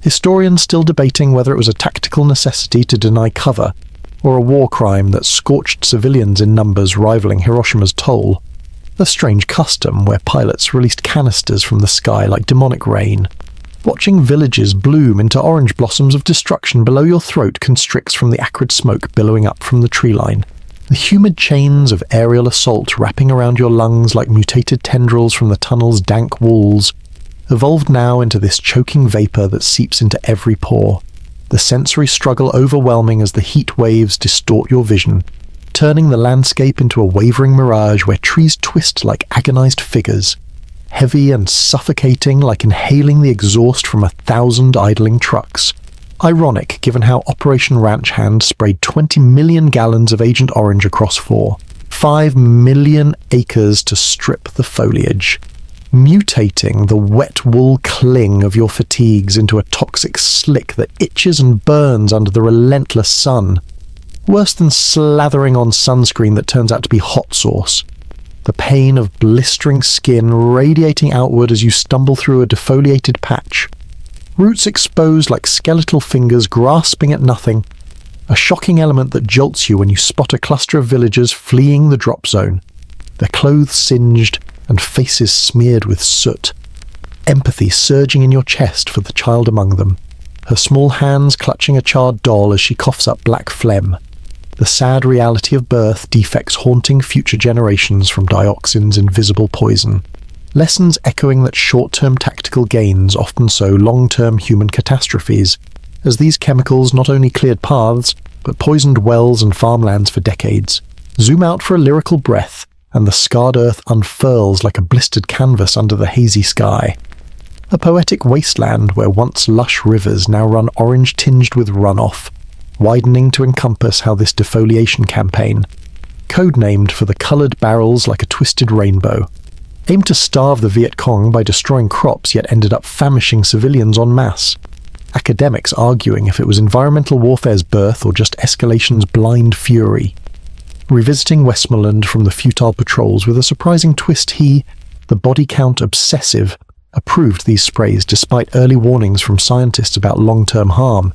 Historians still debating whether it was a tactical necessity to deny cover, or a war crime that scorched civilians in numbers rivaling Hiroshima's toll. A strange custom where pilots released canisters from the sky like demonic rain. Watching villages bloom into orange blossoms of destruction below your throat constricts from the acrid smoke billowing up from the tree line. The humid chains of aerial assault wrapping around your lungs like mutated tendrils from the tunnel's dank walls, evolved now into this choking vapor that seeps into every pore, the sensory struggle overwhelming as the heat waves distort your vision, turning the landscape into a wavering mirage where trees twist like agonized figures, heavy and suffocating like inhaling the exhaust from 1,000 idling trucks. Ironic given how Operation Ranch Hand sprayed 20 million gallons of Agent Orange across 5 million acres to strip the foliage, mutating the wet wool cling of your fatigues into a toxic slick that itches and burns under the relentless sun. Worse than slathering on sunscreen that turns out to be hot sauce. The pain of blistering skin radiating outward as you stumble through a defoliated patch. Roots exposed like skeletal fingers grasping at nothing. A shocking element that jolts you when you spot a cluster of villagers fleeing the drop zone, their clothes singed and faces smeared with soot. Empathy surging in your chest for the child among them, her small hands clutching a charred doll as she coughs up black phlegm. The sad reality of birth defects haunting future generations from dioxin's invisible poison. Lessons echoing that short-term tactical gains often sow long-term human catastrophes, as these chemicals not only cleared paths, but poisoned wells and farmlands for decades. Zoom out for a lyrical breath, and the scarred earth unfurls like a blistered canvas under the hazy sky. A poetic wasteland where once lush rivers now run orange-tinged with runoff, widening to encompass how this defoliation campaign, codenamed for the coloured barrels like a twisted rainbow, aimed to starve the Viet Cong by destroying crops yet ended up famishing civilians en masse. Academics arguing if it was environmental warfare's birth or just escalation's blind fury. Revisiting Westmoreland from the futile patrols with a surprising twist, he, the body count obsessive, approved these sprays despite early warnings from scientists about long-term harm,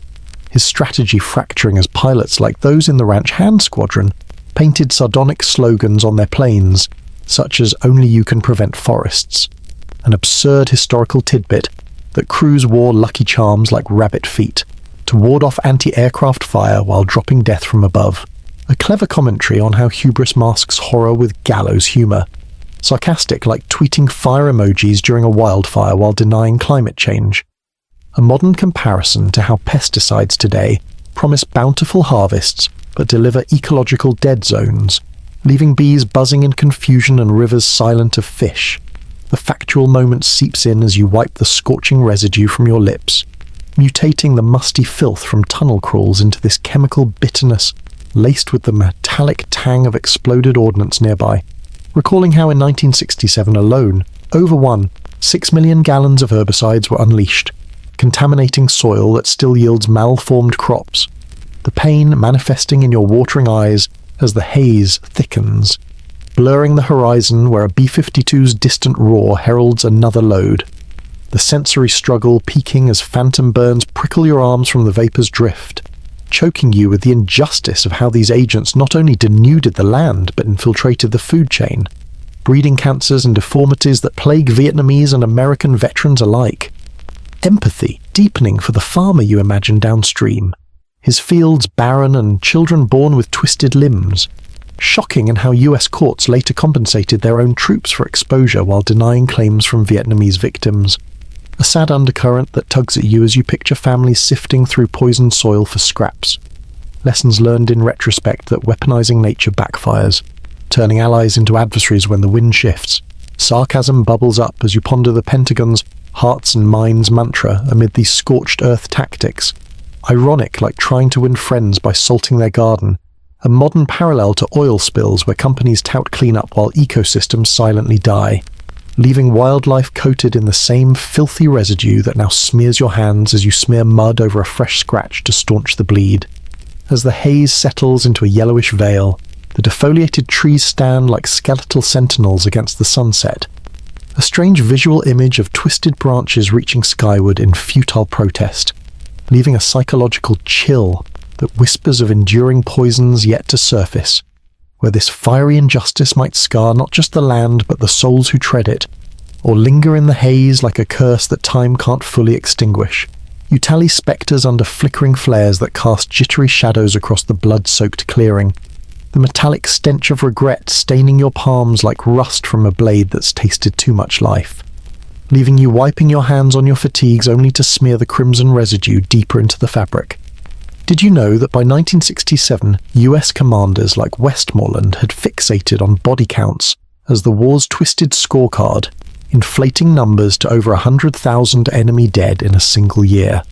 his strategy fracturing as pilots like those in the Ranch Hand Squadron painted sardonic slogans on their planes, such as "Only you can prevent forests," an absurd historical tidbit that crews wore lucky charms like rabbit feet to ward off anti-aircraft fire while dropping death from above. A clever commentary on how hubris masks horror with gallows humour, sarcastic like tweeting fire emojis during a wildfire while denying climate change. A modern comparison to how pesticides today promise bountiful harvests but deliver ecological dead zones, leaving bees buzzing in confusion and rivers silent of fish. The factual moment seeps in as you wipe the scorching residue from your lips, mutating the musty filth from tunnel crawls into this chemical bitterness laced with the metallic tang of exploded ordnance nearby, recalling how in 1967 alone, over 6 million gallons of herbicides were unleashed, contaminating soil that still yields malformed crops, the pain manifesting in your watering eyes as the haze thickens, blurring the horizon where a B-52's distant roar heralds another load, the sensory struggle peaking as phantom burns prickle your arms from the vapor's drift, choking you with the injustice of how these agents not only denuded the land but infiltrated the food chain, breeding cancers and deformities that plague Vietnamese and American veterans alike. Empathy deepening for the farmer you imagine downstream, his fields barren and children born with twisted limbs. Shocking in how US courts later compensated their own troops for exposure while denying claims from Vietnamese victims. A sad undercurrent that tugs at you as you picture families sifting through poisoned soil for scraps. Lessons learned in retrospect that weaponizing nature backfires, turning allies into adversaries when the wind shifts. Sarcasm bubbles up as you ponder the Pentagon's hearts and minds mantra amid these scorched earth tactics. Ironic like trying to win friends by salting their garden. A modern parallel to oil spills where companies tout cleanup while ecosystems silently die, leaving wildlife coated in the same filthy residue that now smears your hands as you smear mud over a fresh scratch to staunch the bleed. As the haze settles into a yellowish veil, the defoliated trees stand like skeletal sentinels against the sunset, a strange visual image of twisted branches reaching skyward in futile protest, leaving a psychological chill that whispers of enduring poisons yet to surface, where this fiery injustice might scar not just the land but the souls who tread it, or linger in the haze like a curse that time can't fully extinguish. You tally spectres under flickering flares that cast jittery shadows across the blood-soaked clearing, the metallic stench of regret staining your palms like rust from a blade that's tasted too much life, leaving you wiping your hands on your fatigues only to smear the crimson residue deeper into the fabric. Did you know that by 1967, US commanders like Westmoreland had fixated on body counts as the war's twisted scorecard, inflating numbers to over 100,000 enemy dead in a single year?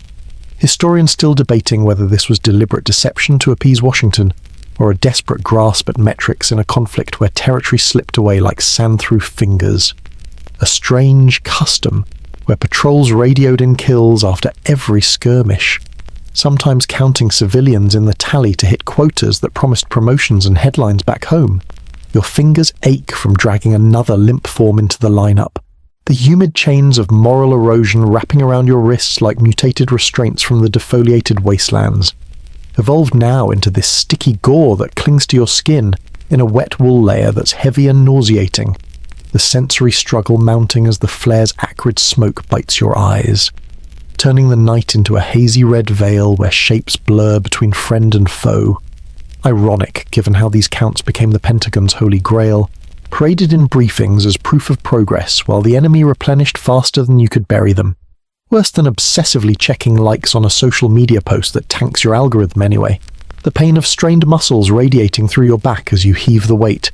Historians still debating whether this was deliberate deception to appease Washington, or a desperate grasp at metrics in a conflict where territory slipped away like sand through fingers. A strange custom where patrols radioed in kills after every skirmish, sometimes counting civilians in the tally to hit quotas that promised promotions and headlines back home. Your fingers ache from dragging another limp form into the lineup, the humid chains of moral erosion wrapping around your wrists like mutated restraints from the defoliated wastelands. evolved now into this sticky gore that clings to your skin in a wet wool layer that's heavy and nauseating, the sensory struggle mounting as the flare's acrid smoke bites your eyes, turning the night into a hazy red veil where shapes blur between friend and foe. Ironic, given how these counts became the Pentagon's holy grail, paraded in briefings as proof of progress while the enemy replenished faster than you could bury them. Worse than obsessively checking likes on a social media post that tanks your algorithm anyway. The pain of strained muscles radiating through your back as you heave the weight.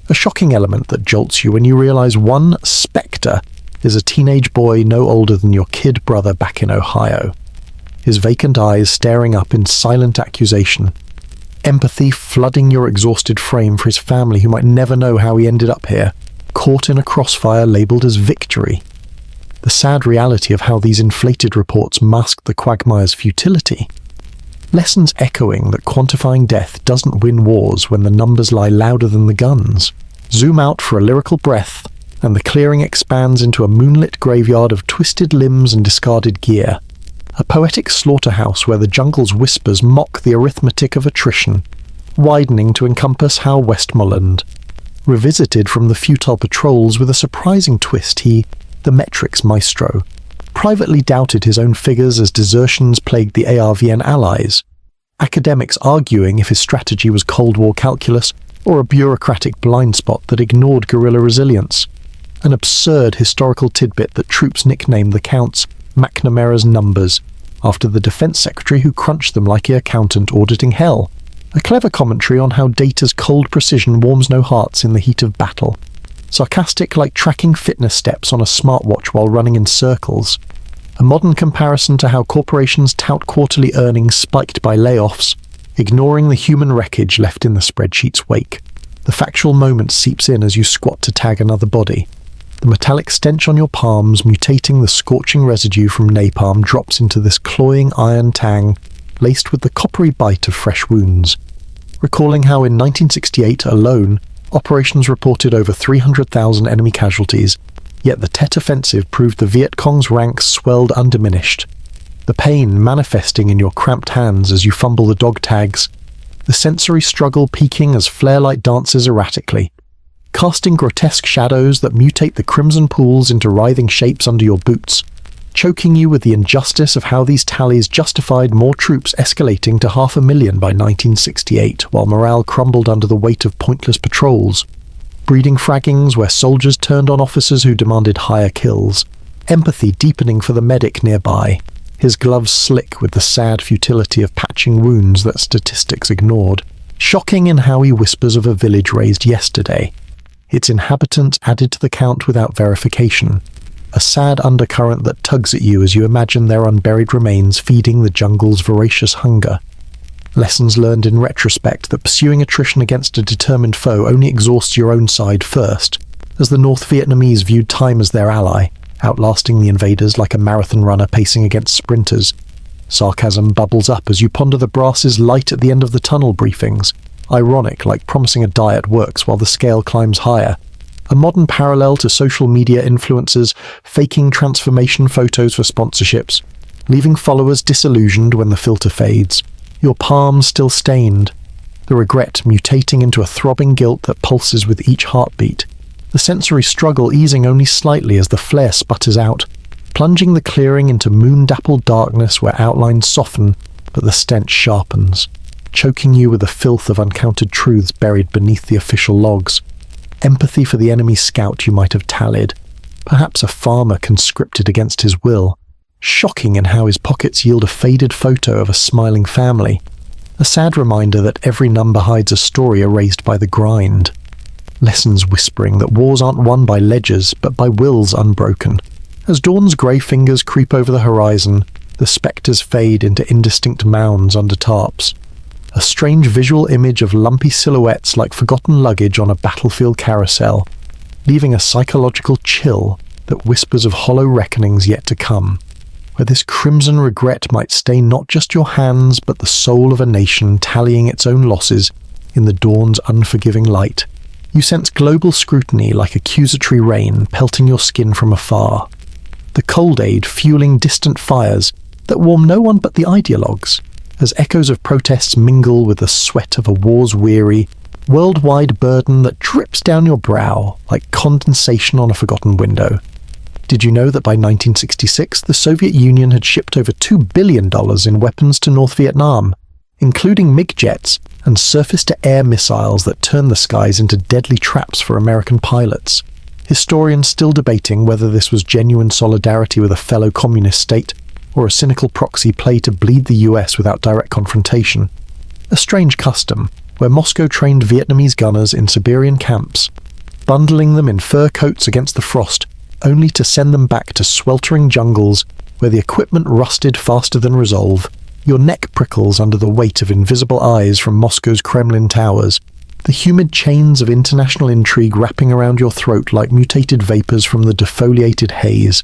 A shocking element that jolts you when you realize one spectre is a teenage boy no older than your kid brother back in Ohio. His vacant eyes staring up in silent accusation. Empathy flooding your exhausted frame for his family who might never know how he ended up here, caught in a crossfire labelled as victory. The sad reality of how these inflated reports mask the quagmire's futility. Lessons echoing that quantifying death doesn't win wars when the numbers lie louder than the guns. Zoom out for a lyrical breath, and the clearing expands into a moonlit graveyard of twisted limbs and discarded gear. A poetic slaughterhouse where the jungle's whispers mock the arithmetic of attrition, widening to encompass Hal Westmoreland. Revisited from the futile patrols with a surprising twist, he, the metrics maestro, privately doubted his own figures as desertions plagued the ARVN allies. Academics arguing if his strategy was Cold War calculus or a bureaucratic blind spot that ignored guerrilla resilience. An absurd historical tidbit that troops nicknamed the counts McNamara's numbers, after the defense secretary who crunched them like an accountant auditing hell. A clever commentary on how data's cold precision warms no hearts in the heat of battle. Sarcastic like tracking fitness steps on a smartwatch while running in circles. A modern comparison to how corporations tout quarterly earnings spiked by layoffs, ignoring the human wreckage left in the spreadsheet's wake. The factual moment seeps in as you squat to tag another body. The metallic stench on your palms, mutating the scorching residue from napalm, drops into this cloying iron tang, laced with the coppery bite of fresh wounds. Recalling how in 1968 alone, operations reported over 300,000 enemy casualties, yet the Tet Offensive proved the Viet Cong's ranks swelled undiminished. The pain manifesting in your cramped hands as you fumble the dog tags, the sensory struggle peaking as firelight dances erratically, casting grotesque shadows that mutate the crimson pools into writhing shapes under your boots, choking you with the injustice of how these tallies justified more troops escalating to 500,000 by 1968 while morale crumbled under the weight of pointless patrols, breeding fraggings where soldiers turned on officers who demanded higher kills, empathy deepening for the medic nearby, his gloves slick with the sad futility of patching wounds that statistics ignored, shocking in how he whispers of a village razed yesterday, its inhabitants added to the count without verification, a sad undercurrent that tugs at you as you imagine their unburied remains feeding the jungle's voracious hunger. Lessons learned in retrospect that pursuing attrition against a determined foe only exhausts your own side first, as the North Vietnamese viewed time as their ally, outlasting the invaders like a marathon runner pacing against sprinters. Sarcasm bubbles up as you ponder the brass's light at the end of the tunnel briefings, ironic like promising a diet works while the scale climbs higher. A modern parallel to social media influencers faking transformation photos for sponsorships, leaving followers disillusioned when the filter fades, your palms still stained, the regret mutating into a throbbing guilt that pulses with each heartbeat, the sensory struggle easing only slightly as the flare sputters out, plunging the clearing into moon-dappled darkness where outlines soften but the stench sharpens, choking you with the filth of uncounted truths buried beneath the official logs. Empathy for the enemy scout you might have tallied, perhaps a farmer conscripted against his will, shocking in how his pockets yield a faded photo of a smiling family, a sad reminder that every number hides a story erased by the grind. Lessons whispering that wars aren't won by ledgers but by wills unbroken. As dawn's grey fingers creep over the horizon, the spectres fade into indistinct mounds under tarps. A strange visual image of lumpy silhouettes like forgotten luggage on a battlefield carousel, leaving a psychological chill that whispers of hollow reckonings yet to come, where this crimson regret might stain not just your hands but the soul of a nation tallying its own losses in the dawn's unforgiving light. You sense global scrutiny like accusatory rain pelting your skin from afar, the cold aid fueling distant fires that warm no one but the ideologues. as echoes of protests mingle with the sweat of a war's-weary, worldwide burden that drips down your brow like condensation on a forgotten window. Did you know that by 1966, the Soviet Union had shipped over $2 billion in weapons to North Vietnam, including MiG jets and surface-to-air missiles that turned the skies into deadly traps for American pilots? Historians still debating whether this was genuine solidarity with a fellow communist state or a cynical proxy play to bleed the US without direct confrontation. A strange custom, where Moscow trained Vietnamese gunners in Siberian camps, bundling them in fur coats against the frost, only to send them back to sweltering jungles where the equipment rusted faster than resolve. Your neck prickles under the weight of invisible eyes from Moscow's Kremlin towers, the humid chains of international intrigue wrapping around your throat like mutated vapors from the defoliated haze.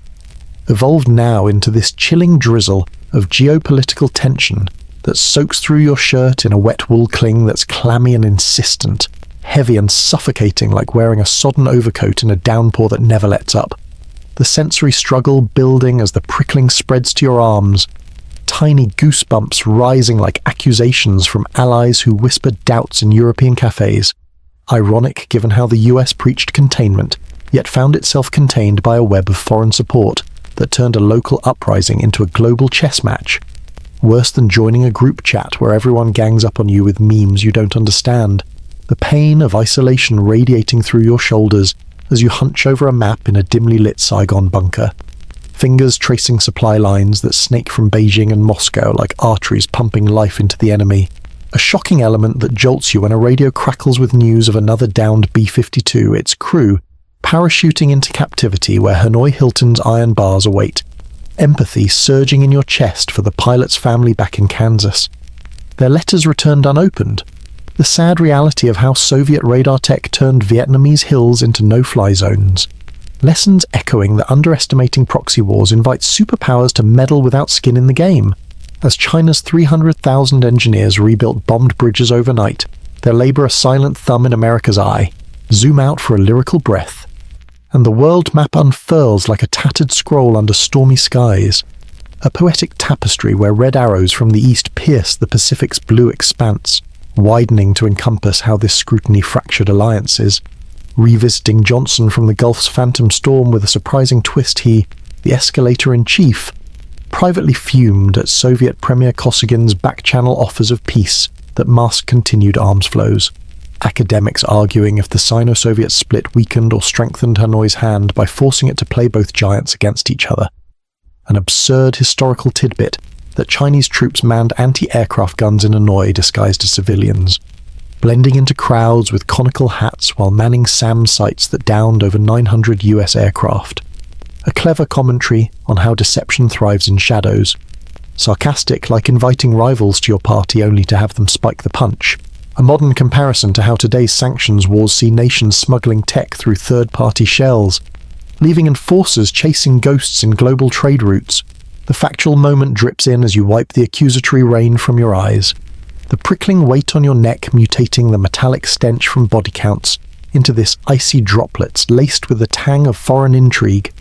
Evolved now into this chilling drizzle of geopolitical tension that soaks through your shirt in a wet wool cling that's clammy and insistent, heavy and suffocating like wearing a sodden overcoat in a downpour that never lets up. The sensory struggle building as the prickling spreads to your arms, tiny goosebumps rising like accusations from allies who whispered doubts in European cafes. Ironic given how the US preached containment, yet found itself contained by a web of foreign support that turned a local uprising into a global chess match. Worse than joining a group chat where everyone gangs up on you with memes you don't understand. The pain of isolation radiating through your shoulders as you hunch over a map in a dimly lit Saigon bunker. Fingers tracing supply lines that snake from Beijing and Moscow like arteries pumping life into the enemy. A shocking element that jolts you when a radio crackles with news of another downed B-52, its crew, parachuting into captivity where Hanoi Hilton's iron bars await. Empathy surging in your chest for the pilot's family back in Kansas. Their letters returned unopened. The sad reality of how Soviet radar tech turned Vietnamese hills into no-fly zones. Lessons echoing that underestimating proxy wars invites superpowers to meddle without skin in the game. As China's 300,000 engineers rebuilt bombed bridges overnight, their labor a silent thumb in America's eye. Zoom out for a lyrical breath, and the world map unfurls like a tattered scroll under stormy skies. A poetic tapestry where red arrows from the east pierce the Pacific's blue expanse, widening to encompass how this scrutiny fractured alliances. Revisiting Johnson from the Gulf's phantom storm with a surprising twist, he, the escalator-in-chief, privately fumed at Soviet Premier Kosygin's back-channel offers of peace that masked continued arms flows. Academics arguing if the Sino-Soviet split weakened or strengthened Hanoi's hand by forcing it to play both giants against each other. An absurd historical tidbit that Chinese troops manned anti-aircraft guns in Hanoi disguised as civilians, blending into crowds with conical hats while manning SAM sites that downed over 900 US aircraft. A clever commentary on how deception thrives in shadows. Sarcastic, like inviting rivals to your party only to have them spike the punch. A modern comparison to how today's sanctions wars see nations smuggling tech through third-party shells, leaving enforcers chasing ghosts in global trade routes. The factual moment drips in as you wipe the accusatory rain from your eyes. The prickling weight on your neck mutating the metallic stench from body counts into this icy droplets laced with the tang of foreign intrigue.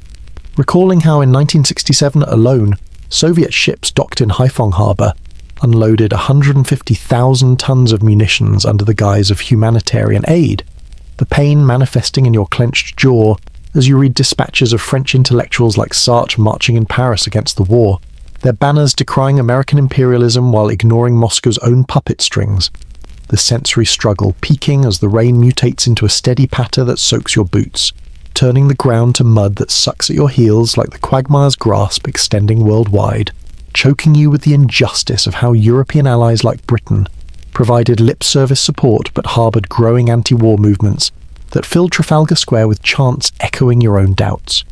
Recalling how in 1967 alone, Soviet ships docked in Haiphong Harbor, unloaded 150,000 tons of munitions under the guise of humanitarian aid, the pain manifesting in your clenched jaw as you read dispatches of French intellectuals like Sartre marching in Paris against the war, their banners decrying American imperialism while ignoring Moscow's own puppet strings, the sensory struggle peaking as the rain mutates into a steady patter that soaks your boots, turning the ground to mud that sucks at your heels like the quagmire's grasp extending worldwide, choking you with the injustice of how European allies like Britain provided lip service support but harboured growing anti-war movements that filled Trafalgar Square with chants echoing your own doubts.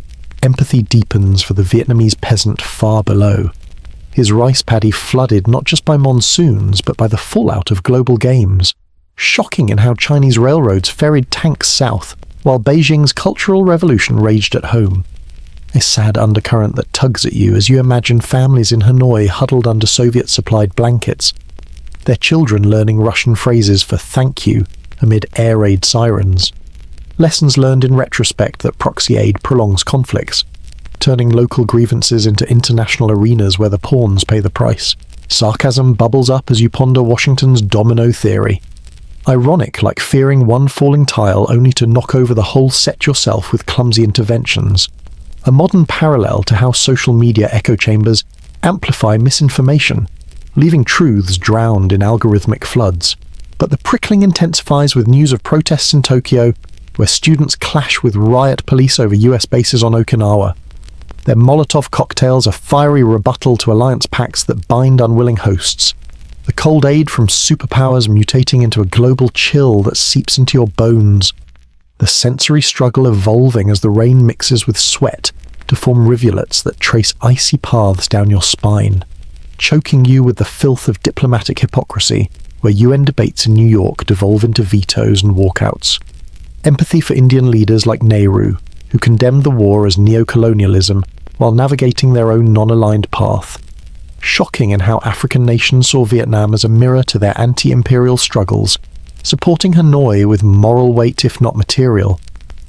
Empathy deepens for the Vietnamese peasant far below. His rice paddy flooded not just by monsoons but by the fallout of global games. Shocking in how Chinese railroads ferried tanks south while Beijing's Cultural Revolution raged at home. A sad undercurrent that tugs at you as you imagine families in Hanoi huddled under Soviet-supplied blankets, their children learning Russian phrases for thank you amid air raid sirens. Lessons learned in retrospect that proxy aid prolongs conflicts, turning local grievances into international arenas where the pawns pay the price. Sarcasm bubbles up as you ponder Washington's domino theory. Ironic, like fearing one falling tile only to knock over the whole set yourself with clumsy interventions. A modern parallel to how social media echo chambers amplify misinformation, leaving truths drowned in algorithmic floods. But the prickling intensifies with news of protests in Tokyo, where students clash with riot police over US bases on Okinawa. Their Molotov cocktails a fiery rebuttal to alliance pacts that bind unwilling hosts. The cold aid from superpowers mutating into a global chill that seeps into your bones. The sensory struggle evolving as the rain mixes with sweat to form rivulets that trace icy paths down your spine, choking you with the filth of diplomatic hypocrisy, where UN debates in New York devolve into vetoes and walkouts. Empathy for Indian leaders like Nehru, who condemned the war as neo-colonialism while navigating their own non-aligned path. Shocking in how African nations saw Vietnam as a mirror to their anti-imperial struggles, supporting Hanoi with moral weight if not material.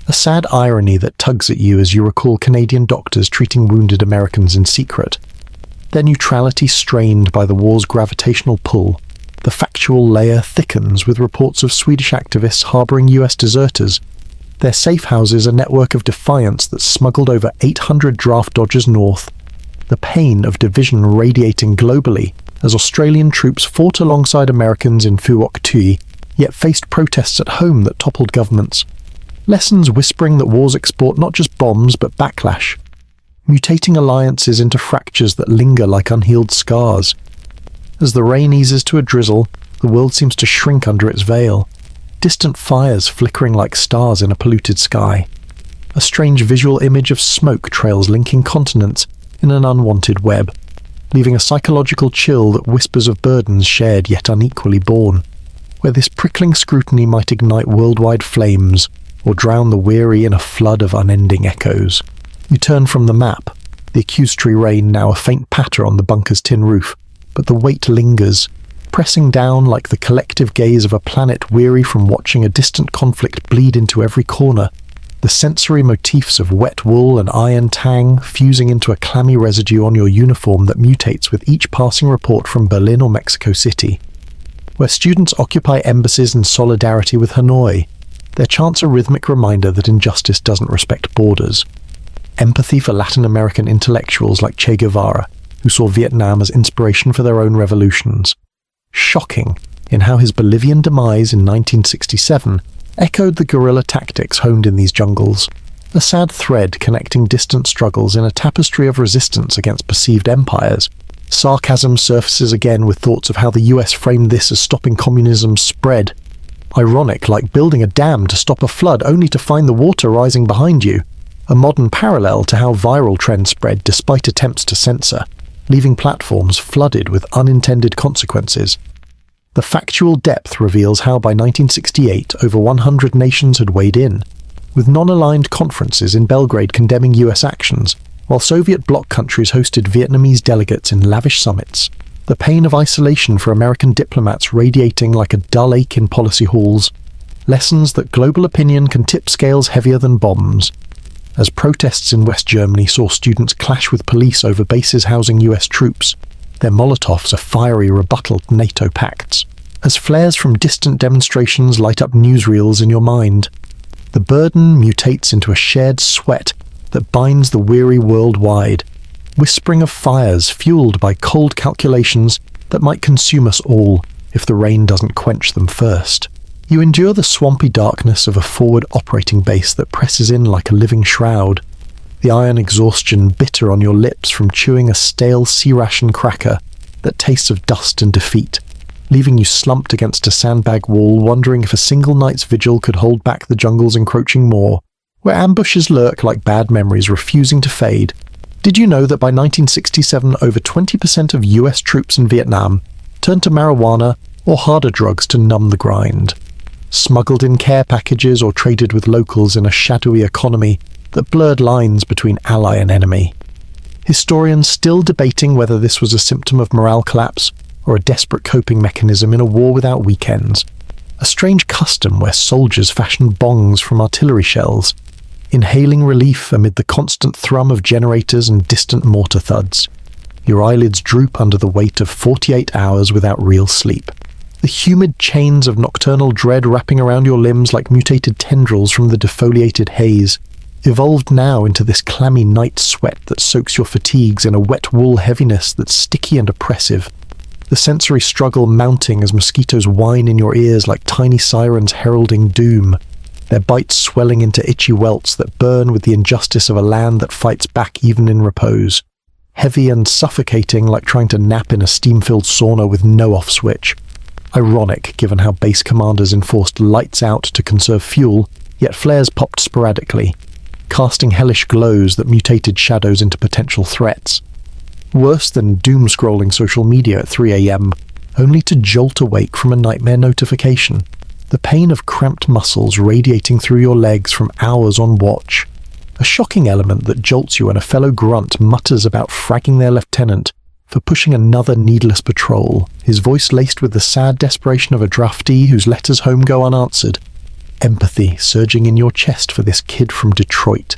A sad irony that tugs at you as you recall Canadian doctors treating wounded Americans in secret. Their neutrality strained by the war's gravitational pull. The factual layer thickens with reports of Swedish activists harbouring US deserters. Their safe houses a network of defiance that smuggled over 800 draft dodgers north. The pain of division radiating globally as Australian troops fought alongside Americans in Phu Oc Tuy, yet faced protests at home that toppled governments. Lessons whispering that wars export not just bombs but backlash. Mutating alliances into fractures that linger like unhealed scars. As the rain eases to a drizzle, the world seems to shrink under its veil. Distant fires flickering like stars in a polluted sky. A strange visual image of smoke trails linking continents in an unwanted web, leaving a psychological chill that whispers of burdens shared yet unequally borne, where this prickling scrutiny might ignite worldwide flames or drown the weary in a flood of unending echoes. You turn from the map, the accusatory rain now a faint patter on the bunker's tin roof, but the weight lingers, pressing down like the collective gaze of a planet weary from watching a distant conflict bleed into every corner, the sensory motifs of wet wool and iron tang fusing into a clammy residue on your uniform that mutates with each passing report from Berlin or Mexico City. Where students occupy embassies in solidarity with Hanoi, their chants a rhythmic reminder that injustice doesn't respect borders. Empathy for Latin American intellectuals like Che Guevara, who saw Vietnam as inspiration for their own revolutions. Shocking in how his Bolivian demise in 1967 echoed the guerrilla tactics honed in these jungles, a sad thread connecting distant struggles in a tapestry of resistance against perceived empires. Sarcasm surfaces again with thoughts of how the US framed this as stopping communism's spread. Ironic, like building a dam to stop a flood only to find the water rising behind you. A modern parallel to how viral trends spread despite attempts to censor, leaving platforms flooded with unintended consequences. The factual depth reveals how by 1968 over 100 nations had weighed in, with non-aligned conferences in Belgrade condemning US actions, while Soviet bloc countries hosted Vietnamese delegates in lavish summits. The pain of isolation for American diplomats radiating like a dull ache in policy halls. Lessons that global opinion can tip scales heavier than bombs. As protests in West Germany saw students clash with police over bases housing US troops, their Molotovs a fiery rebuttal to NATO pacts. As flares from distant demonstrations light up newsreels in your mind, the burden mutates into a shared sweat that binds the weary worldwide, whispering of fires fueled by cold calculations that might consume us all if the rain doesn't quench them first. You endure the swampy darkness of a forward operating base that presses in like a living shroud, the iron exhaustion bitter on your lips from chewing a stale sea ration cracker that tastes of dust and defeat, leaving you slumped against a sandbag wall wondering if a single night's vigil could hold back the jungle's encroaching maw, where ambushes lurk like bad memories refusing to fade. Did you know that by 1967 over 20% of US troops in Vietnam turned to marijuana or harder drugs to numb the grind? Smuggled in care packages or traded with locals in a shadowy economy that blurred lines between ally and enemy. Historians still debating whether this was a symptom of morale collapse or a desperate coping mechanism in a war without weekends. A strange custom where soldiers fashioned bongs from artillery shells, inhaling relief amid the constant thrum of generators and distant mortar thuds. Your eyelids droop under the weight of 48 hours without real sleep. The humid chains of nocturnal dread wrapping around your limbs like mutated tendrils from the defoliated haze, evolved now into this clammy night sweat that soaks your fatigues in a wet wool heaviness that's sticky and oppressive. The sensory struggle mounting as mosquitoes whine in your ears like tiny sirens heralding doom, their bites swelling into itchy welts that burn with the injustice of a land that fights back even in repose. Heavy and suffocating like trying to nap in a steam-filled sauna with no off switch. Ironic given how base commanders enforced lights out to conserve fuel, yet flares popped sporadically, casting hellish glows that mutated shadows into potential threats. Worse than doom-scrolling social media at 3 a.m, only to jolt awake from a nightmare notification. The pain of cramped muscles radiating through your legs from hours on watch. A shocking element that jolts you when a fellow grunt mutters about fragging their lieutenant for pushing another needless patrol, his voice laced with the sad desperation of a draftee whose letters home go unanswered. Empathy surging in your chest for this kid from Detroit.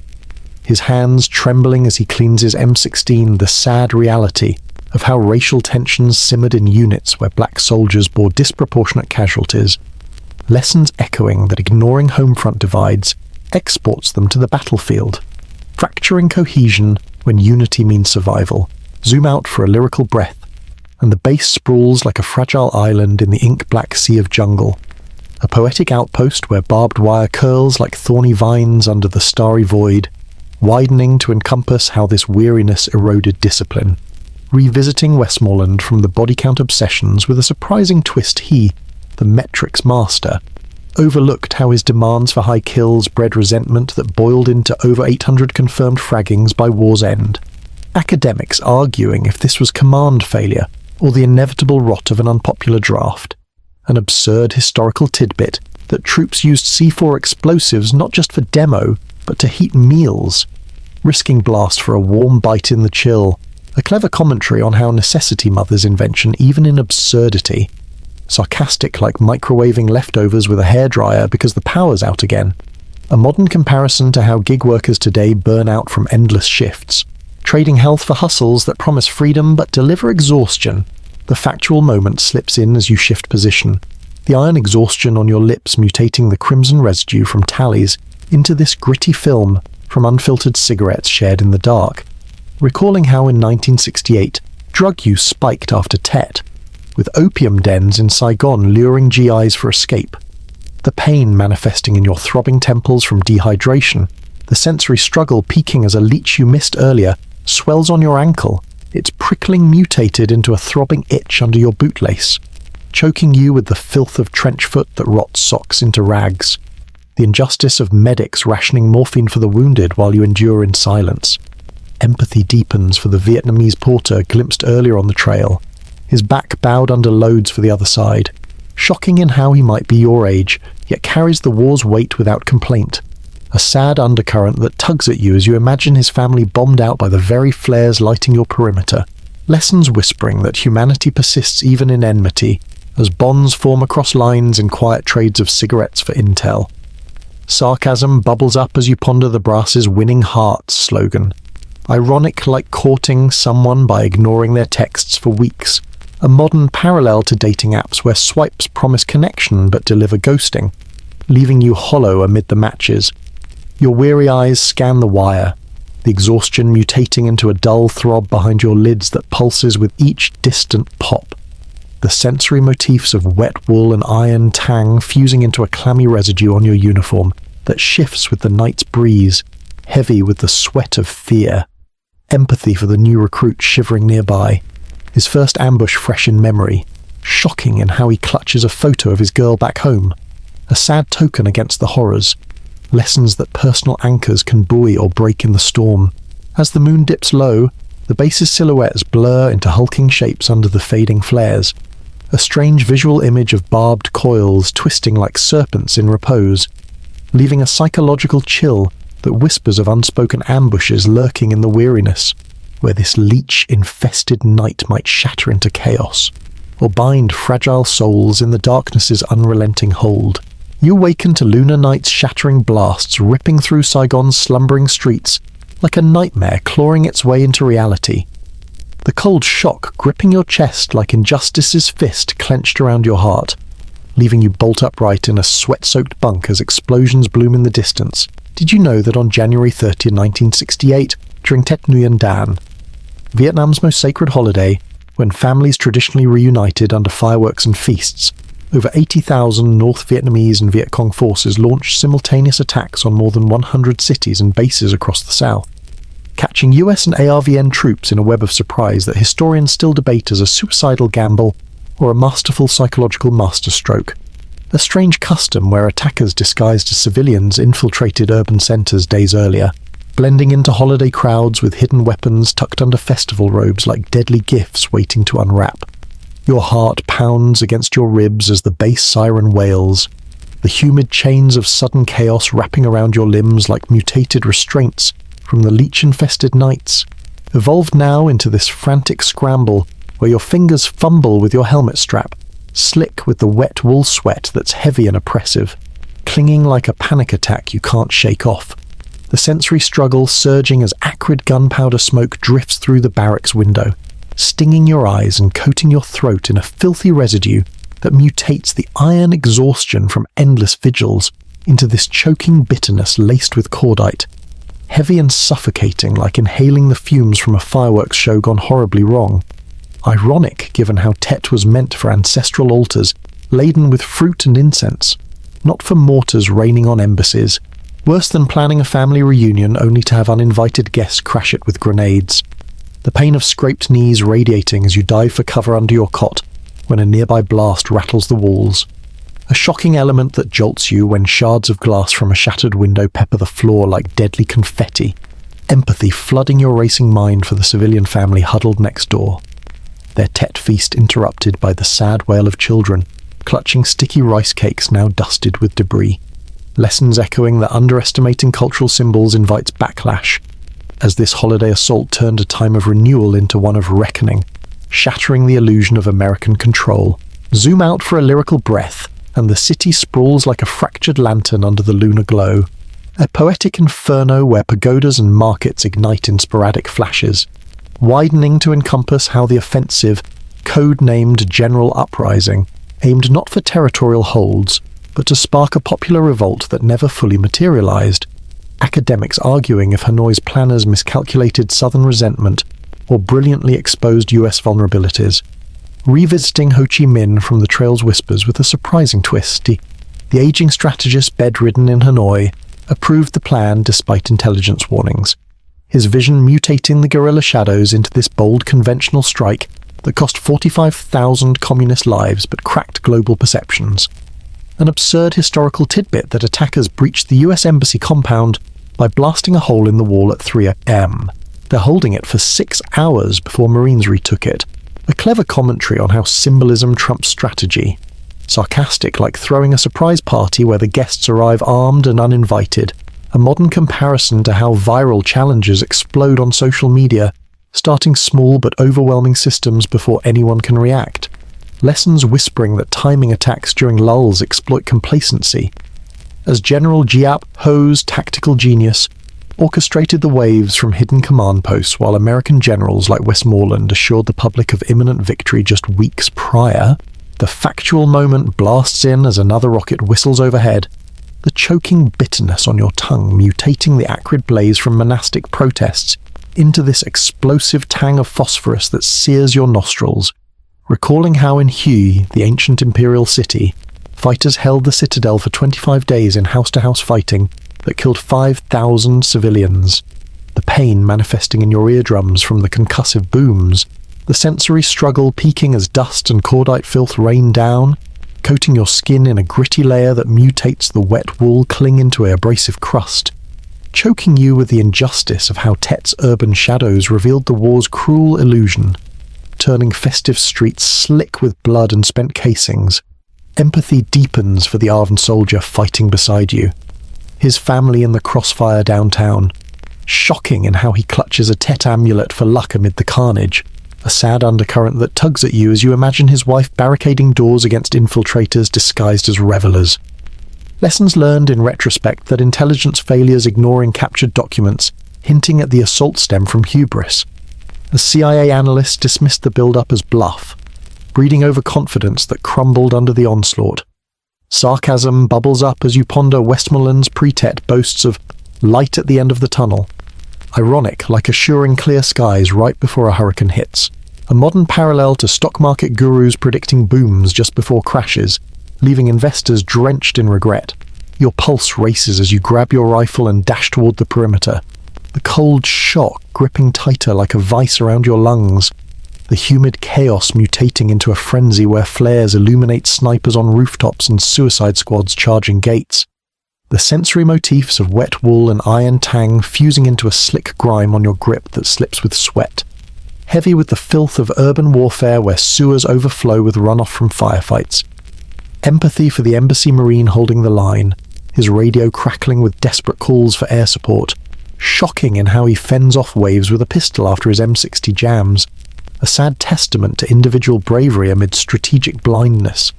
His hands trembling as he cleans his M16, the sad reality of how racial tensions simmered in units where black soldiers bore disproportionate casualties. Lessons echoing that ignoring homefront divides exports them to the battlefield. Fracturing cohesion when unity means survival. Zoom out for a lyrical breath, and the base sprawls like a fragile island in the ink-black sea of jungle. A poetic outpost where barbed wire curls like thorny vines under the starry void, widening to encompass how this weariness eroded discipline. Revisiting Westmoreland from the body count obsessions with a surprising twist he, the metrics master, overlooked how his demands for high kills bred resentment that boiled into over 800 confirmed fraggings by war's end. Academics arguing if this was command failure or the inevitable rot of an unpopular draft. An absurd historical tidbit that troops used C4 explosives not just for demo, but to heat meals, risking blast for a warm bite in the chill. A clever commentary on how necessity mothers invention even in absurdity. Sarcastic like microwaving leftovers with a hairdryer because the power's out again. A modern comparison to how gig workers today burn out from endless shifts, trading health for hustles that promise freedom but deliver exhaustion. The factual moment slips in as you shift position, the iron exhaustion on your lips mutating the crimson residue from tallies into this gritty film from unfiltered cigarettes shared in the dark. Recalling how in 1968, drug use spiked after Tet, with opium dens in Saigon luring GIs for escape. The pain manifesting in your throbbing temples from dehydration, the sensory struggle peaking as a leech you missed earlier swells on your ankle, its prickling mutated into a throbbing itch under your bootlace, choking you with the filth of trench foot that rots socks into rags. The injustice of medics rationing morphine for the wounded while you endure in silence. Empathy deepens for the Vietnamese porter glimpsed earlier on the trail, his back bowed under loads for the other side, shocking in how he might be your age, yet carries the war's weight without complaint. A sad undercurrent that tugs at you as you imagine his family bombed out by the very flares lighting your perimeter. Lessons whispering that humanity persists even in enmity, as bonds form across lines in quiet trades of cigarettes for intel. Sarcasm bubbles up as you ponder the brass's winning hearts slogan. Ironic like courting someone by ignoring their texts for weeks. A modern parallel to dating apps where swipes promise connection but deliver ghosting, leaving you hollow amid the matches. Your weary eyes scan the wire, the exhaustion mutating into a dull throb behind your lids that pulses with each distant pop. The sensory motifs of wet wool and iron tang fusing into a clammy residue on your uniform that shifts with the night's breeze, heavy with the sweat of fear. Empathy for the new recruit shivering nearby, his first ambush fresh in memory, shocking in how he clutches a photo of his girl back home, a sad token against the horrors. Lessons that personal anchors can buoy or break in the storm. As the moon dips low, the base's silhouettes blur into hulking shapes under the fading flares. A strange visual image of barbed coils twisting like serpents in repose, leaving a psychological chill that whispers of unspoken ambushes lurking in the weariness, where this leech-infested night might shatter into chaos, or bind fragile souls in the darkness's unrelenting hold. You awaken to lunar night's shattering blasts ripping through Saigon's slumbering streets like a nightmare clawing its way into reality. the cold shock gripping your chest like injustice's fist clenched around your heart, leaving you bolt upright in a sweat-soaked bunk as explosions bloom in the distance. Did you know that on January 30, 1968, during Tet Nguyen Dan, Vietnam's most sacred holiday, when families traditionally reunited under fireworks and feasts, over 80,000 North Vietnamese and Viet Cong forces launched simultaneous attacks on more than 100 cities and bases across the south, catching US and ARVN troops in a web of surprise that historians still debate as a suicidal gamble or a masterful psychological masterstroke. A strange custom where attackers disguised as civilians infiltrated urban centres days earlier, blending into holiday crowds with hidden weapons tucked under festival robes like deadly gifts waiting to unwrap. Your heart pounds against your ribs as the bass siren wails, the humid chains of sudden chaos wrapping around your limbs like mutated restraints from the leech-infested nights, evolved now into this frantic scramble where your fingers fumble with your helmet strap, slick with the wet wool sweat that's heavy and oppressive, clinging like a panic attack you can't shake off. The sensory struggle surging as acrid gunpowder smoke drifts through the barracks window, stinging your eyes and coating your throat in a filthy residue that mutates the iron exhaustion from endless vigils into this choking bitterness laced with cordite, heavy and suffocating like inhaling the fumes from a fireworks show gone horribly wrong. Ironic given how Tet was meant for ancestral altars laden with fruit and incense, not for mortars raining on embassies, worse than planning a family reunion only to have uninvited guests crash it with grenades. The pain of scraped knees radiating as you dive for cover under your cot when a nearby blast rattles the walls. A shocking element that jolts you when shards of glass from a shattered window pepper the floor like deadly confetti. Empathy flooding your racing mind for the civilian family huddled next door. Their Tet feast interrupted by the sad wail of children, clutching sticky rice cakes now dusted with debris. Lessons echoing that underestimating cultural symbols invites backlash, as this holiday assault turned a time of renewal into one of reckoning, shattering the illusion of American control. Zoom out for a lyrical breath, and the city sprawls like a fractured lantern under the lunar glow, a poetic inferno where pagodas and markets ignite in sporadic flashes, widening to encompass how the offensive, code-named General Uprising, aimed not for territorial holds, but to spark a popular revolt that never fully materialized, academics arguing if Hanoi's planners miscalculated Southern resentment or brilliantly exposed US vulnerabilities. Revisiting Ho Chi Minh from the Trail's whispers with a surprising twist, the aging strategist bedridden in Hanoi approved the plan despite intelligence warnings, his vision mutating the guerrilla shadows into this bold conventional strike that cost 45,000 communist lives but cracked global perceptions. An absurd historical tidbit that attackers breached the US Embassy compound by blasting a hole in the wall at 3 a.m. They're holding it for 6 hours before Marines retook it. A clever commentary on how symbolism trumps strategy. Sarcastic like throwing a surprise party where the guests arrive armed and uninvited. A modern comparison to how viral challenges explode on social media, starting small but overwhelming systems before anyone can react. Lessons whispering that timing attacks during lulls exploit complacency. As General Giap Ho's tactical genius orchestrated the waves from hidden command posts while American generals like Westmoreland assured the public of imminent victory just weeks prior, the factual moment blasts in as another rocket whistles overhead, the choking bitterness on your tongue mutating the acrid blaze from monastic protests into this explosive tang of phosphorus that sears your nostrils. Recalling how in Hue, the ancient imperial city, fighters held the citadel for 25 days in house-to-house fighting that killed 5,000 civilians, the pain manifesting in your eardrums from the concussive booms, the sensory struggle peaking as dust and cordite filth rain down, coating your skin in a gritty layer that mutates the wet wool cling into an abrasive crust, choking you with the injustice of how Tet's urban shadows revealed the war's cruel illusion, turning festive streets slick with blood and spent casings. Empathy deepens for the Arvn soldier fighting beside you, his family in the crossfire downtown, shocking in how he clutches a Tet amulet for luck amid the carnage, a sad undercurrent that tugs at you as you imagine his wife barricading doors against infiltrators disguised as revelers. Lessons learned in retrospect that intelligence failures ignoring captured documents, hinting at the assault stem from hubris. The CIA analysts dismissed the build-up as bluff, breeding overconfidence that crumbled under the onslaught. Sarcasm bubbles up as you ponder Westmoreland's pretet boasts of light at the end of the tunnel. Ironic, like assuring clear skies right before a hurricane hits. A modern parallel to stock market gurus predicting booms just before crashes, leaving investors drenched in regret. Your pulse races as you grab your rifle and dash toward the perimeter. The cold shock gripping tighter like a vice around your lungs. The humid chaos mutating into a frenzy where flares illuminate snipers on rooftops and suicide squads charging gates. The sensory motifs of wet wool and iron tang fusing into a slick grime on your grip that slips with sweat. Heavy with the filth of urban warfare where sewers overflow with runoff from firefights. Empathy for the embassy marine holding the line, his radio crackling with desperate calls for air support. Shocking in how he fends off waves with a pistol after his M60 jams. A sad testament to individual bravery amid strategic blindness.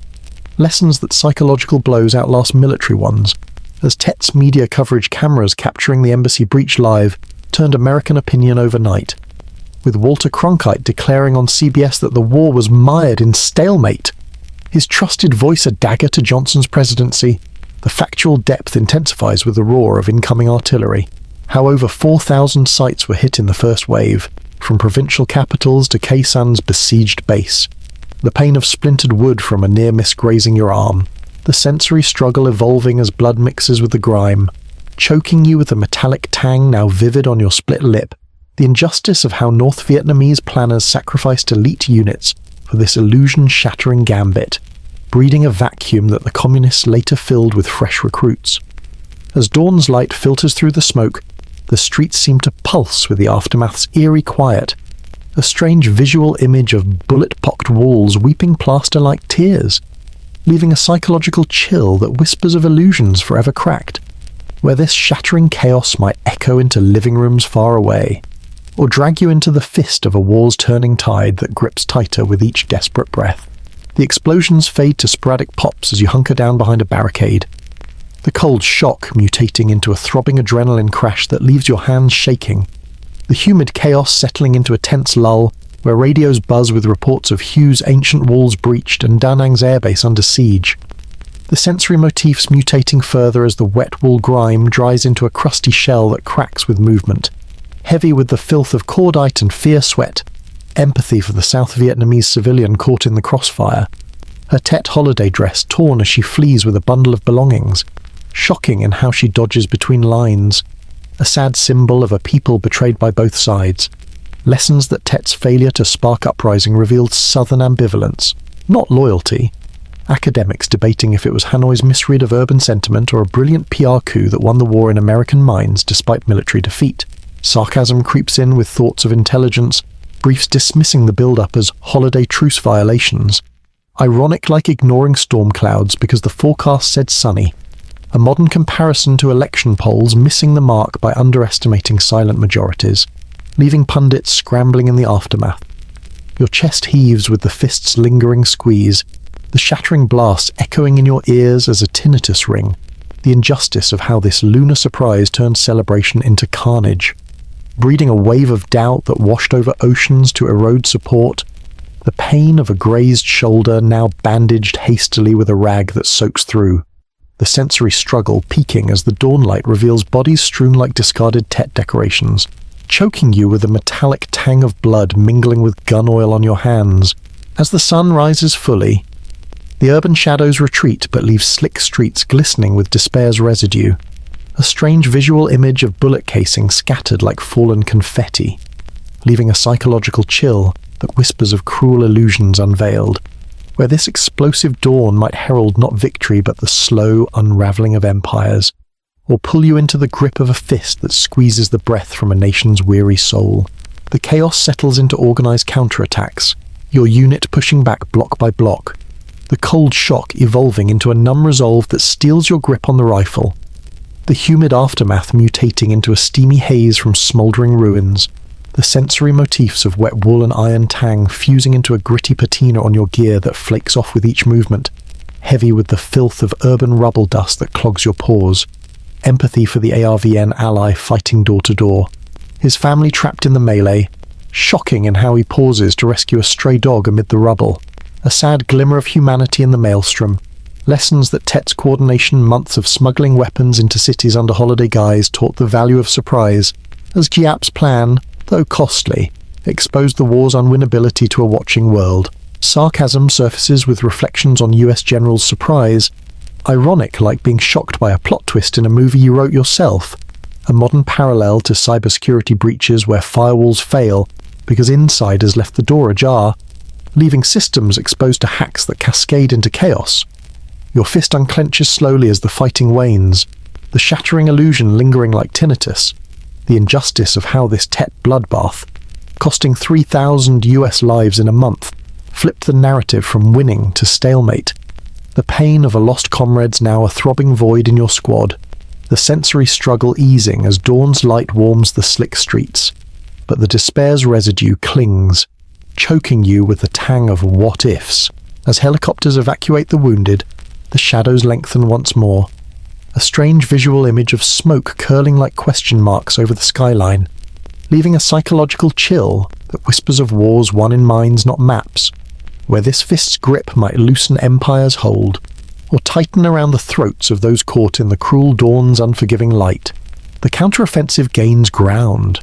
Lessons that psychological blows outlast military ones, as Tet's media coverage cameras capturing the embassy breach live turned American opinion overnight, with Walter Cronkite declaring on CBS that the war was mired in stalemate. His trusted voice a dagger to Johnson's presidency, the factual depth intensifies with the roar of incoming artillery. How over 4,000 sites were hit in the first wave, from provincial capitals to Khe-San's besieged base. The pain of splintered wood from a near miss grazing your arm. The sensory struggle evolving as blood mixes with the grime, choking you with a metallic tang now vivid on your split lip. The injustice of how North Vietnamese planners sacrificed elite units for this illusion-shattering gambit, breeding a vacuum that the communists later filled with fresh recruits. As dawn's light filters through the smoke, the streets seem to pulse with the aftermath's eerie quiet, a strange visual image of bullet-pocked walls weeping plaster like tears, leaving a psychological chill that whispers of illusions forever cracked, where this shattering chaos might echo into living rooms far away, or drag you into the fist of a war's turning tide that grips tighter with each desperate breath. The explosions fade to sporadic pops as you hunker down behind a barricade, the cold shock mutating into a throbbing adrenaline crash that leaves your hands shaking, the humid chaos settling into a tense lull where radios buzz with reports of Hugh's ancient walls breached and Da Nang's airbase under siege, the sensory motifs mutating further as the wet wool grime dries into a crusty shell that cracks with movement, heavy with the filth of cordite and fierce sweat, empathy for the South Vietnamese civilian caught in the crossfire, her Tet holiday dress torn as she flees with a bundle of belongings, shocking in how she dodges between lines, a sad symbol of a people betrayed by both sides. Lessons that Tet's failure to spark uprising revealed southern ambivalence, not loyalty. Academics debating if it was Hanoi's misread of urban sentiment or a brilliant PR coup that won the war in American minds despite military defeat. Sarcasm creeps in with thoughts of intelligence, briefs dismissing the build-up as holiday truce violations. Ironic like ignoring storm clouds because the forecast said sunny. A modern comparison to election polls missing the mark by underestimating silent majorities, leaving pundits scrambling in the aftermath. Your chest heaves with the fist's lingering squeeze, the shattering blasts echoing in your ears as a tinnitus ring, the injustice of how this lunar surprise turned celebration into carnage, breeding a wave of doubt that washed over oceans to erode support, the pain of a grazed shoulder now bandaged hastily with a rag that soaks through, the sensory struggle peaking as the dawnlight reveals bodies strewn like discarded Tet decorations, choking you with a metallic tang of blood mingling with gun oil on your hands. As the sun rises fully, the urban shadows retreat but leave slick streets glistening with despair's residue, a strange visual image of bullet casings scattered like fallen confetti, leaving a psychological chill that whispers of cruel illusions unveiled, where this explosive dawn might herald not victory but the slow unraveling of empires, or pull you into the grip of a fist that squeezes the breath from a nation's weary soul. The chaos settles into organized counterattacks, your unit pushing back block by block, the cold shock evolving into a numb resolve that steals your grip on the rifle, the humid aftermath mutating into a steamy haze from smouldering ruins, the sensory motifs of wet wool and iron tang fusing into a gritty patina on your gear that flakes off with each movement, heavy with the filth of urban rubble dust that clogs your pores, empathy for the ARVN ally fighting door to door, his family trapped in the melee, shocking in how he pauses to rescue a stray dog amid the rubble, a sad glimmer of humanity in the maelstrom, lessons that Tet's coordination months of smuggling weapons into cities under holiday guise taught the value of surprise, as Giap's plan, though costly, exposed the war's unwinnability to a watching world. Sarcasm surfaces with reflections on US generals' surprise, ironic like being shocked by a plot twist in a movie you wrote yourself, a modern parallel to cybersecurity breaches where firewalls fail because insiders left the door ajar, leaving systems exposed to hacks that cascade into chaos. Your fist unclenches slowly as the fighting wanes, the shattering illusion lingering like tinnitus, the injustice of how this Tet bloodbath, costing 3,000 US lives in a month, flipped the narrative from winning to stalemate. The pain of a lost comrade's now a throbbing void in your squad, the sensory struggle easing as dawn's light warms the slick streets. But the despair's residue clings, choking you with the tang of what-ifs. As helicopters evacuate the wounded, the shadows lengthen once more, a strange visual image of smoke curling like question marks over the skyline, leaving a psychological chill that whispers of wars won in minds, not maps, where this fist's grip might loosen empire's hold, or tighten around the throats of those caught in the cruel dawn's unforgiving light. The counteroffensive gains ground,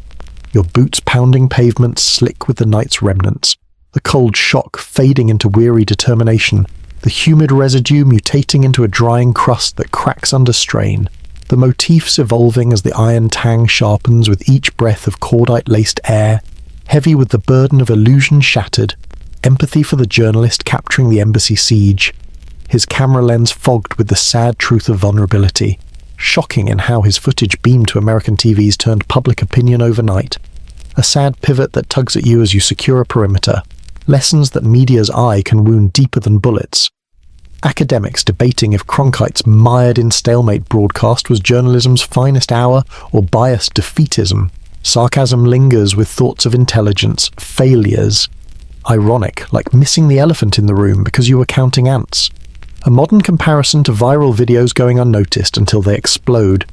your boots pounding pavements slick with the night's remnants, the cold shock fading into weary determination, the humid residue mutating into a drying crust that cracks under strain, the motifs evolving as the iron tang sharpens with each breath of cordite-laced air, heavy with the burden of illusion shattered, empathy for the journalist capturing the embassy siege, his camera lens fogged with the sad truth of vulnerability, shocking in how his footage beamed to American TVs turned public opinion overnight, a sad pivot that tugs at you as you secure a perimeter, lessons that media's eye can wound deeper than bullets, academics debating if Cronkite's mired in stalemate broadcast was journalism's finest hour or biased defeatism, sarcasm lingers with thoughts of intelligence, failures, ironic like missing the elephant in the room because you were counting ants, a modern comparison to viral videos going unnoticed until they explode,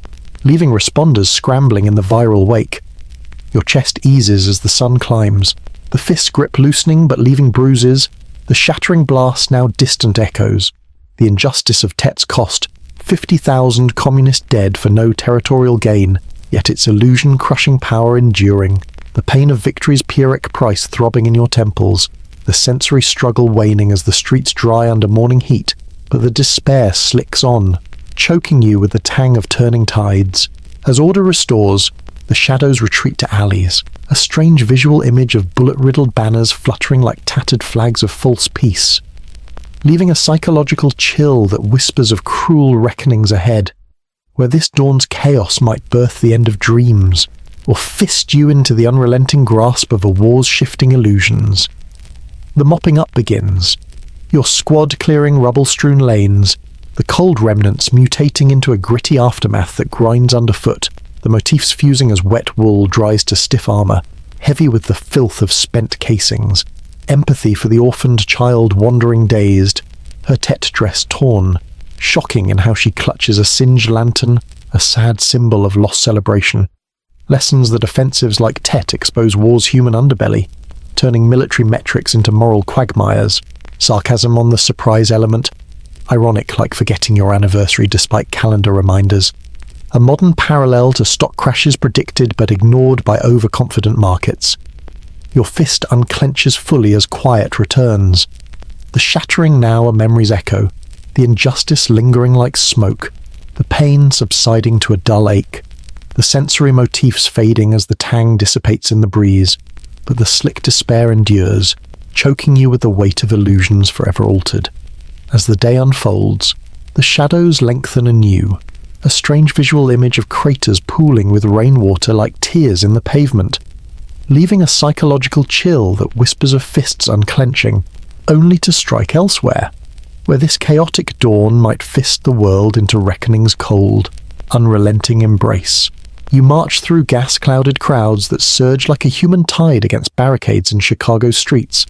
leaving responders scrambling in the viral wake. Your chest eases as the sun climbs, the fist grip loosening but leaving bruises, the shattering blast now distant echoes, the injustice of Tet's cost, 50,000 communist dead for no territorial gain, yet its illusion-crushing power enduring, the pain of victory's Pyrrhic price throbbing in your temples, the sensory struggle waning as the streets dry under morning heat, but the despair slicks on, choking you with the tang of turning tides. As order restores, the shadows retreat to alleys, a strange visual image of bullet-riddled banners fluttering like tattered flags of false peace, leaving a psychological chill that whispers of cruel reckonings ahead, where this dawn's chaos might birth the end of dreams, or fist you into the unrelenting grasp of a war's shifting illusions. The mopping up begins, your squad clearing rubble-strewn lanes, the cold remnants mutating into a gritty aftermath that grinds underfoot, the motifs fusing as wet wool dries to stiff armor, heavy with the filth of spent casings, empathy for the orphaned child wandering dazed, her Tet dress torn, shocking in how she clutches a singed lantern, a sad symbol of lost celebration. Lessons that offensives like Tet expose war's human underbelly, turning military metrics into moral quagmires, sarcasm on the surprise element, ironic like forgetting your anniversary despite calendar reminders, a modern parallel to stock crashes predicted but ignored by overconfident markets. Your fist unclenches fully as quiet returns, the shattering now a memory's echo, the injustice lingering like smoke, the pain subsiding to a dull ache, the sensory motifs fading as the tang dissipates in the breeze, but the slick despair endures, choking you with the weight of illusions forever altered. As the day unfolds, the shadows lengthen anew, a strange visual image of craters pooling with rainwater like tears in the pavement, leaving a psychological chill that whispers of fists unclenching, only to strike elsewhere, where this chaotic dawn might fist the world into reckoning's cold, unrelenting embrace. You march through gas-clouded crowds that surge like a human tide against barricades in Chicago streets,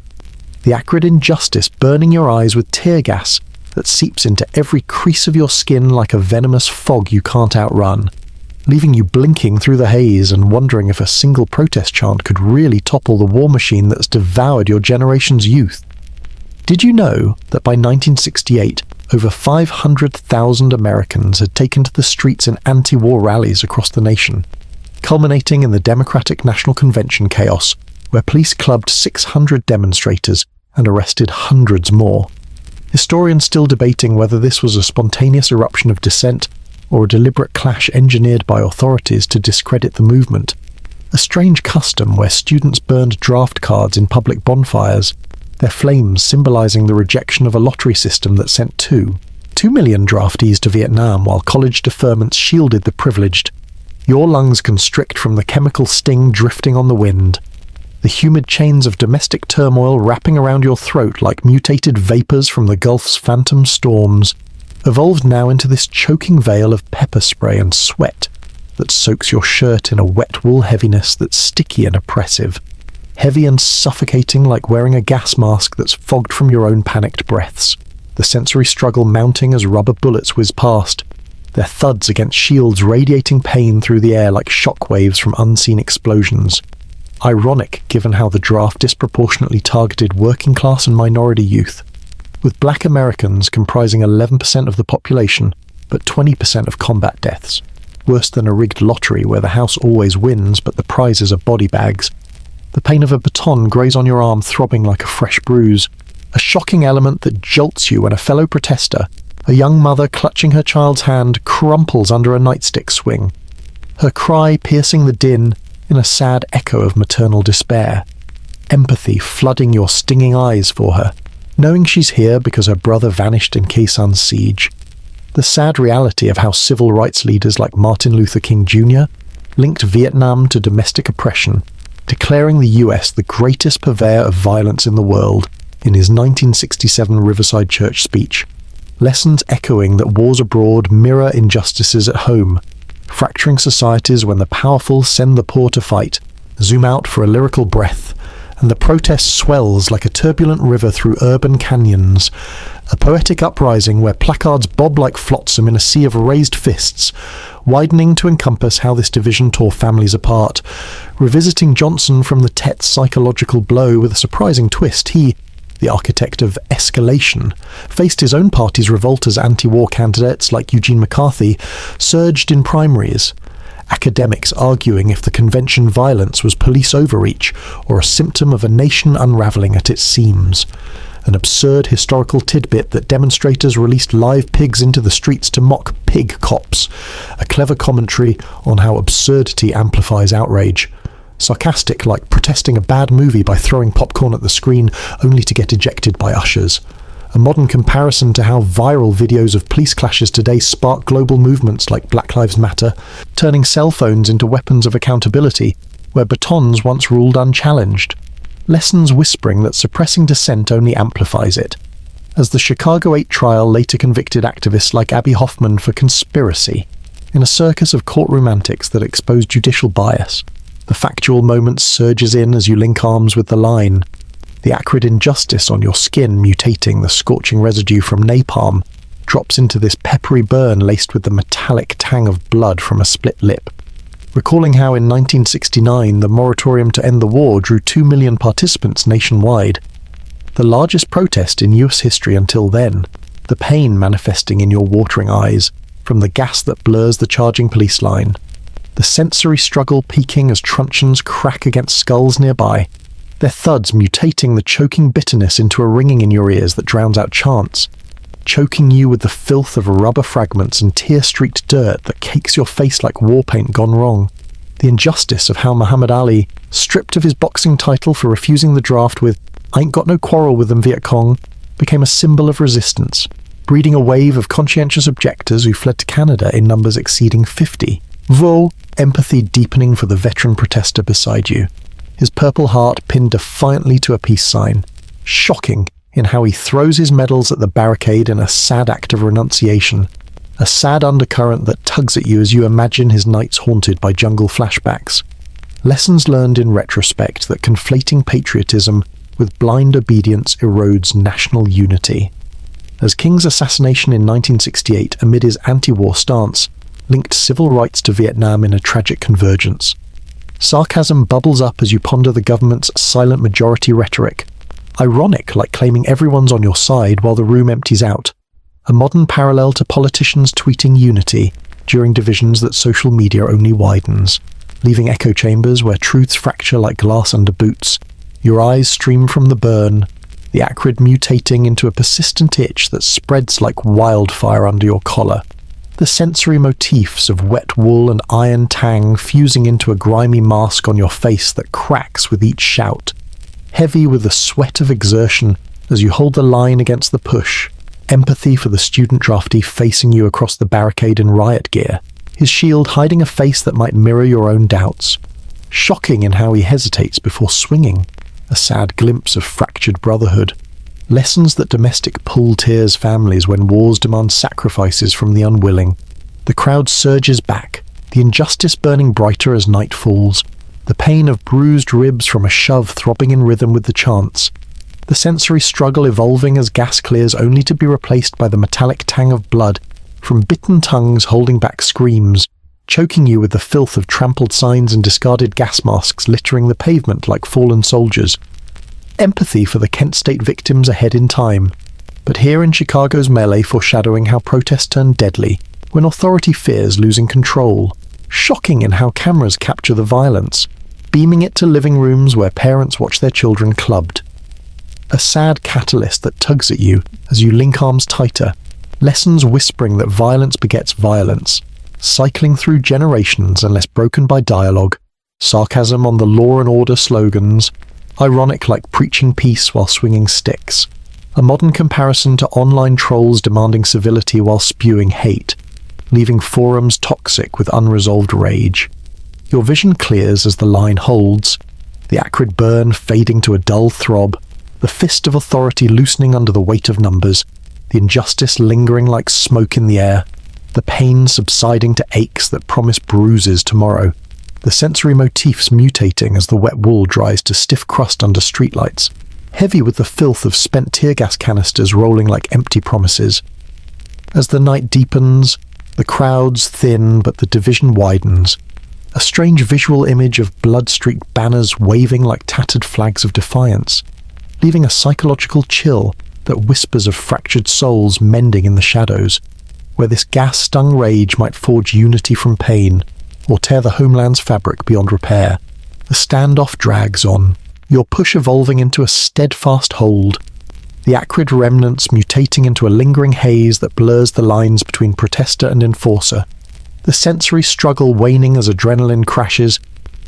the acrid injustice burning your eyes with tear gas that seeps into every crease of your skin like a venomous fog you can't outrun, leaving you blinking through the haze and wondering if a single protest chant could really topple the war machine that's devoured your generation's youth. Did you know that by 1968, over 500,000 Americans had taken to the streets in anti-war rallies across the nation, culminating in the Democratic National Convention chaos, where police clubbed 600 demonstrators and arrested hundreds more? Historians still debating whether this was a spontaneous eruption of dissent or a deliberate clash engineered by authorities to discredit the movement. A strange custom where students burned draft cards in public bonfires, their flames symbolizing the rejection of a lottery system that sent 2 million draftees to Vietnam while college deferments shielded the privileged. Your lungs constrict from the chemical sting drifting on the wind. The humid chains of domestic turmoil wrapping around your throat like mutated vapors from the Gulf's phantom storms, evolved now into this choking veil of pepper spray and sweat that soaks your shirt in a wet wool heaviness that's sticky and oppressive, heavy and suffocating like wearing a gas mask that's fogged from your own panicked breaths, the sensory struggle mounting as rubber bullets whiz past, their thuds against shields radiating pain through the air like shock waves from unseen explosions. Ironic given how the draft disproportionately targeted working class and minority youth, with black Americans comprising 11% of the population, but 20% of combat deaths, worse than a rigged lottery where the house always wins but the prizes are body bags. The pain of a baton graze on your arm throbbing like a fresh bruise, a shocking element that jolts you when a fellow protester, a young mother clutching her child's hand, crumples under a nightstick swing, her cry piercing the din in a sad echo of maternal despair, empathy flooding your stinging eyes for her, knowing she's here because her brother vanished in Khe San's siege. The sad reality of how civil rights leaders like Martin Luther King Jr. linked Vietnam to domestic oppression, declaring the US the greatest purveyor of violence in the world in his 1967 Riverside Church speech. Lessons echoing that wars abroad mirror injustices at home, fracturing societies when the powerful send the poor to fight, zoom out for a lyrical breath, and the protest swells like a turbulent river through urban canyons, a poetic uprising where placards bob like flotsam in a sea of raised fists, widening to encompass how this division tore families apart. Revisiting Johnson from the Tet's psychological blow with a surprising twist, he, the architect of escalation, faced his own party's revolt as anti-war candidates like Eugene McCarthy surged in primaries, academics arguing if the convention violence was police overreach or a symptom of a nation unravelling at its seams. An absurd historical tidbit that demonstrators released live pigs into the streets to mock pig cops, a clever commentary on how absurdity amplifies outrage. Sarcastic like protesting a bad movie by throwing popcorn at the screen only to get ejected by ushers. A modern comparison to how viral videos of police clashes today spark global movements like Black Lives Matter, turning cell phones into weapons of accountability, where batons once ruled unchallenged. Lessons whispering that suppressing dissent only amplifies it. As the Chicago 8 trial later convicted activists like Abby Hoffman for conspiracy, in a circus of courtroom antics that expose judicial bias, the factual moment surges in as you link arms with the line. The acrid injustice on your skin mutating the scorching residue from napalm drops into this peppery burn laced with the metallic tang of blood from a split lip. Recalling how in 1969 the moratorium to end the war drew 2 million participants nationwide, the largest protest in US history until then, the pain manifesting in your watering eyes from the gas that blurs the charging police line, the sensory struggle peaking as truncheons crack against skulls nearby, their thuds mutating the choking bitterness into a ringing in your ears that drowns out chants, choking you with the filth of rubber fragments and tear-streaked dirt that cakes your face like war paint gone wrong. The injustice of how Muhammad Ali, stripped of his boxing title for refusing the draft with "I ain't got no quarrel with them Viet Cong," became a symbol of resistance, breeding a wave of conscientious objectors who fled to Canada in numbers exceeding 50. Vo, empathy deepening for the veteran protester beside you, his purple heart pinned defiantly to a peace sign, shocking in how he throws his medals at the barricade in a sad act of renunciation, a sad undercurrent that tugs at you as you imagine his nights haunted by jungle flashbacks. Lessons learned in retrospect that conflating patriotism with blind obedience erodes national unity. As King's assassination in 1968 amid his anti-war stance, linked civil rights to Vietnam in a tragic convergence. Sarcasm bubbles up as you ponder the government's silent majority rhetoric, ironic like claiming everyone's on your side while the room empties out, a modern parallel to politicians tweeting unity during divisions that social media only widens, leaving echo chambers where truths fracture like glass under boots. Your eyes stream from the burn, the acrid mutating into a persistent itch that spreads like wildfire under your collar. The sensory motifs of wet wool and iron tang fusing into a grimy mask on your face that cracks with each shout. Heavy with the sweat of exertion as you hold the line against the push. Empathy for the student draftee facing you across the barricade in riot gear, his shield hiding a face that might mirror your own doubts. Shocking in how he hesitates before swinging, a sad glimpse of fractured brotherhood. Lessons that domestic pull tears families when wars demand sacrifices from the unwilling. The crowd surges back, the injustice burning brighter as night falls, the pain of bruised ribs from a shove throbbing in rhythm with the chants. The sensory struggle evolving as gas clears only to be replaced by the metallic tang of blood from bitten tongues holding back screams, choking you with the filth of trampled signs and discarded gas masks littering the pavement like fallen soldiers. Empathy for the Kent State victims ahead in time, but here in Chicago's melee foreshadowing how protests turn deadly when authority fears losing control. Shocking in how cameras capture the violence, beaming it to living rooms where parents watch their children clubbed. A sad catalyst that tugs at you as you link arms tighter, lessons whispering that violence begets violence, cycling through generations unless broken by dialogue, sarcasm on the law and order slogans, ironic like preaching peace while swinging sticks, a modern comparison to online trolls demanding civility while spewing hate, leaving forums toxic with unresolved rage. Your vision clears as the line holds, the acrid burn fading to a dull throb, the fist of authority loosening under the weight of numbers, the injustice lingering like smoke in the air, the pain subsiding to aches that promise bruises tomorrow, the sensory motifs mutating as the wet wool dries to stiff crust under streetlights, heavy with the filth of spent tear gas canisters rolling like empty promises. As the night deepens, the crowds thin but the division widens, a strange visual image of blood-streaked banners waving like tattered flags of defiance, leaving a psychological chill that whispers of fractured souls mending in the shadows, where this gas-stung rage might forge unity from pain, or tear the homeland's fabric beyond repair. The standoff drags on, your push evolving into a steadfast hold, the acrid remnants mutating into a lingering haze that blurs the lines between protester and enforcer, the sensory struggle waning as adrenaline crashes,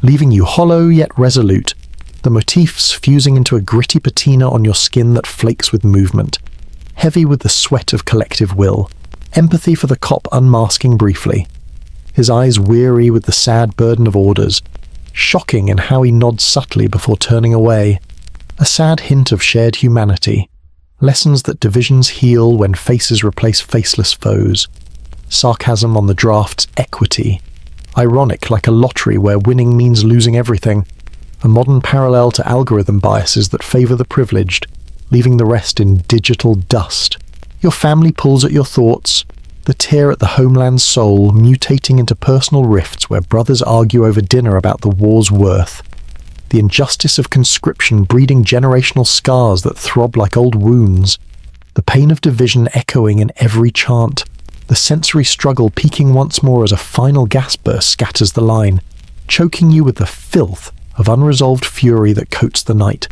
leaving you hollow yet resolute, the motifs fusing into a gritty patina on your skin that flakes with movement, heavy with the sweat of collective will, empathy for the cop unmasking briefly, his eyes weary with the sad burden of orders, shocking in how he nods subtly before turning away, a sad hint of shared humanity, lessons that divisions heal when faces replace faceless foes, sarcasm on the draft's equity, ironic like a lottery where winning means losing everything, a modern parallel to algorithm biases that favor the privileged, leaving the rest in digital dust. Your family pulls at your thoughts, the tear at the homeland's soul mutating into personal rifts where brothers argue over dinner about the war's worth, the injustice of conscription breeding generational scars that throb like old wounds, the pain of division echoing in every chant, the sensory struggle peaking once more as a final gas burst scatters the line, choking you with the filth of unresolved fury that coats the night.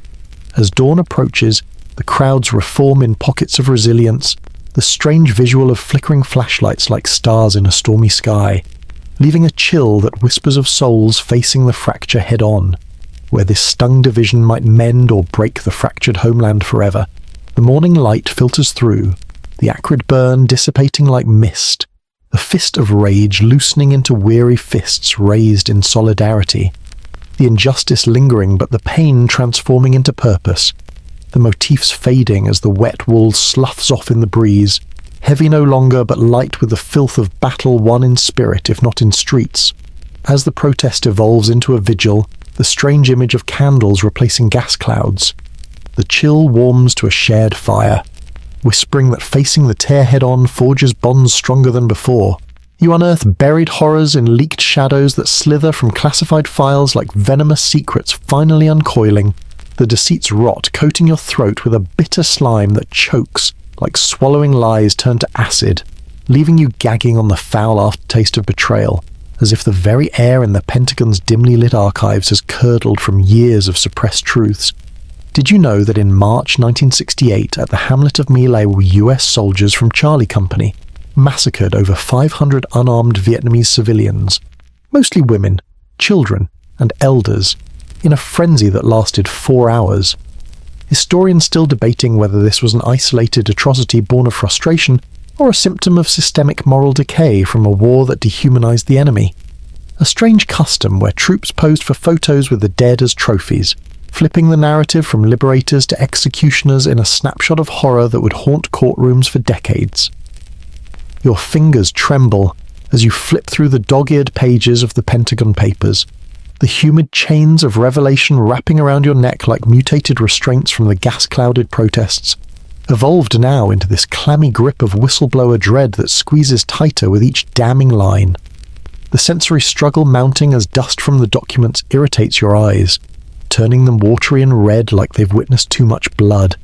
As dawn approaches, the crowds reform in pockets of resilience, the strange visual of flickering flashlights like stars in a stormy sky, leaving a chill that whispers of souls facing the fracture head-on, where this stung division might mend or break the fractured homeland forever. The morning light filters through, the acrid burn dissipating like mist, the fist of rage loosening into weary fists raised in solidarity, the injustice lingering but the pain transforming into purpose, the motifs fading as the wet wool sloughs off in the breeze, heavy no longer but light with the filth of battle won in spirit if not in streets. As the protest evolves into a vigil, the strange image of candles replacing gas clouds, the chill warms to a shared fire, whispering that facing the tear head-on forges bonds stronger than before. You unearth buried horrors in leaked shadows that slither from classified files like venomous secrets finally uncoiling. The deceits rot, coating your throat with a bitter slime that chokes, like swallowing lies turned to acid, leaving you gagging on the foul aftertaste of betrayal, as if the very air in the Pentagon's dimly lit archives has curdled from years of suppressed truths. Did you know that in March 1968, at the hamlet of My Lai were US soldiers from Charlie Company, massacred over 500 unarmed Vietnamese civilians, mostly women, children, and elders, in a frenzy that lasted 4 hours? Historians still debating whether this was an isolated atrocity born of frustration or a symptom of systemic moral decay from a war that dehumanized the enemy. A strange custom where troops posed for photos with the dead as trophies, flipping the narrative from liberators to executioners in a snapshot of horror that would haunt courtrooms for decades. Your fingers tremble as you flip through the dog-eared pages of the Pentagon Papers, the humid chains of revelation wrapping around your neck like mutated restraints from the gas-clouded protests, evolved now into this clammy grip of whistleblower dread that squeezes tighter with each damning line. The sensory struggle mounting as dust from the documents irritates your eyes, turning them watery and red like they've witnessed too much blood,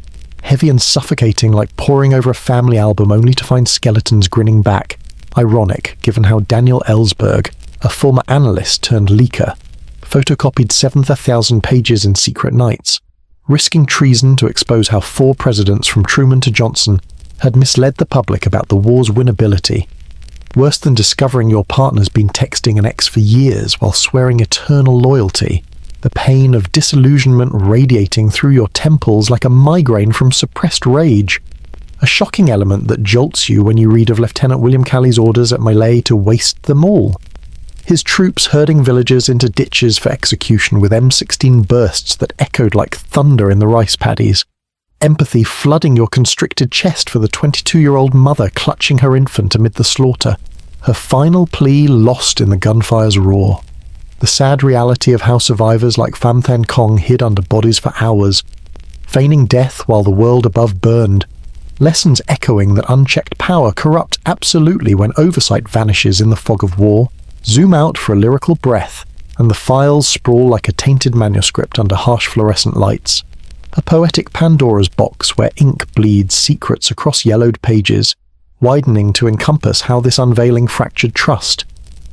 heavy and suffocating like poring over a family album only to find skeletons grinning back. Ironic, given how Daniel Ellsberg, a former analyst turned leaker, photocopied 7,000 pages in secret nights, risking treason to expose how 4 presidents from Truman to Johnson had misled the public about the war's winnability. Worse than discovering your partner's been texting an ex for years while swearing eternal loyalty, the pain of disillusionment radiating through your temples like a migraine from suppressed rage. A shocking element that jolts you when you read of Lieutenant William Calley's orders at My Lai to waste them all. His troops herding villagers into ditches for execution with M16 bursts that echoed like thunder in the rice paddies. Empathy flooding your constricted chest for the 22-year-old mother clutching her infant amid the slaughter, her final plea lost in the gunfire's roar. The sad reality of how survivors like Pham Thanh Kong hid under bodies for hours, feigning death while the world above burned. Lessons echoing that unchecked power corrupts absolutely when oversight vanishes in the fog of war. Zoom out for a lyrical breath, and the files sprawl like a tainted manuscript under harsh fluorescent lights. A poetic Pandora's box where ink bleeds secrets across yellowed pages, widening to encompass how this unveiling fractured trust.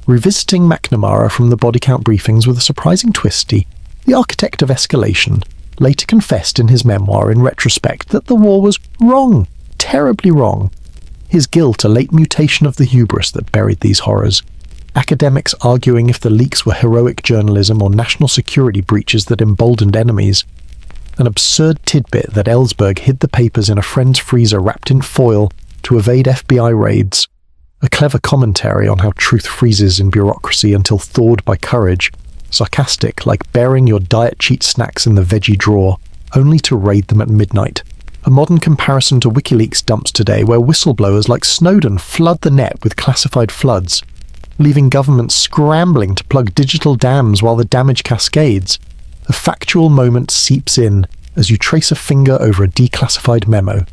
Revisiting McNamara from the body count briefings with a surprising twisty, the architect of escalation later confessed in his memoir in retrospect that the war was wrong, terribly wrong. His guilt a late mutation of the hubris that buried these horrors. Academics arguing if the leaks were heroic journalism or national security breaches that emboldened enemies. An absurd tidbit that Ellsberg hid the papers in a friend's freezer wrapped in foil to evade FBI raids. A clever commentary on how truth freezes in bureaucracy until thawed by courage, sarcastic like burying your diet cheat snacks in the veggie drawer, only to raid them at midnight. A modern comparison to WikiLeaks dumps today where whistleblowers like Snowden flood the net with classified floods, leaving governments scrambling to plug digital dams while the damage cascades. A factual moment seeps in as you trace a finger over a declassified memo.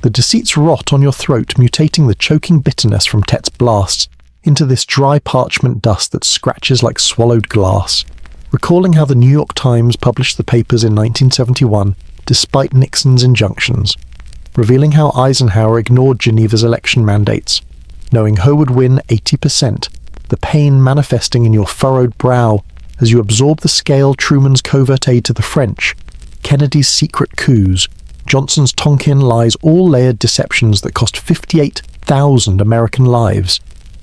The deceits rot on your throat, mutating the choking bitterness from Tet's blasts into this dry parchment dust that scratches like swallowed glass. Recalling how the New York Times published the papers in 1971 despite Nixon's injunctions. Revealing how Eisenhower ignored Geneva's election mandates. Knowing Ho would win 80%, the pain manifesting in your furrowed brow as you absorb the scale Truman's covert aid to the French, Kennedy's secret coups, Johnson's Tonkin lies, all layered deceptions that cost 58,000 American lives.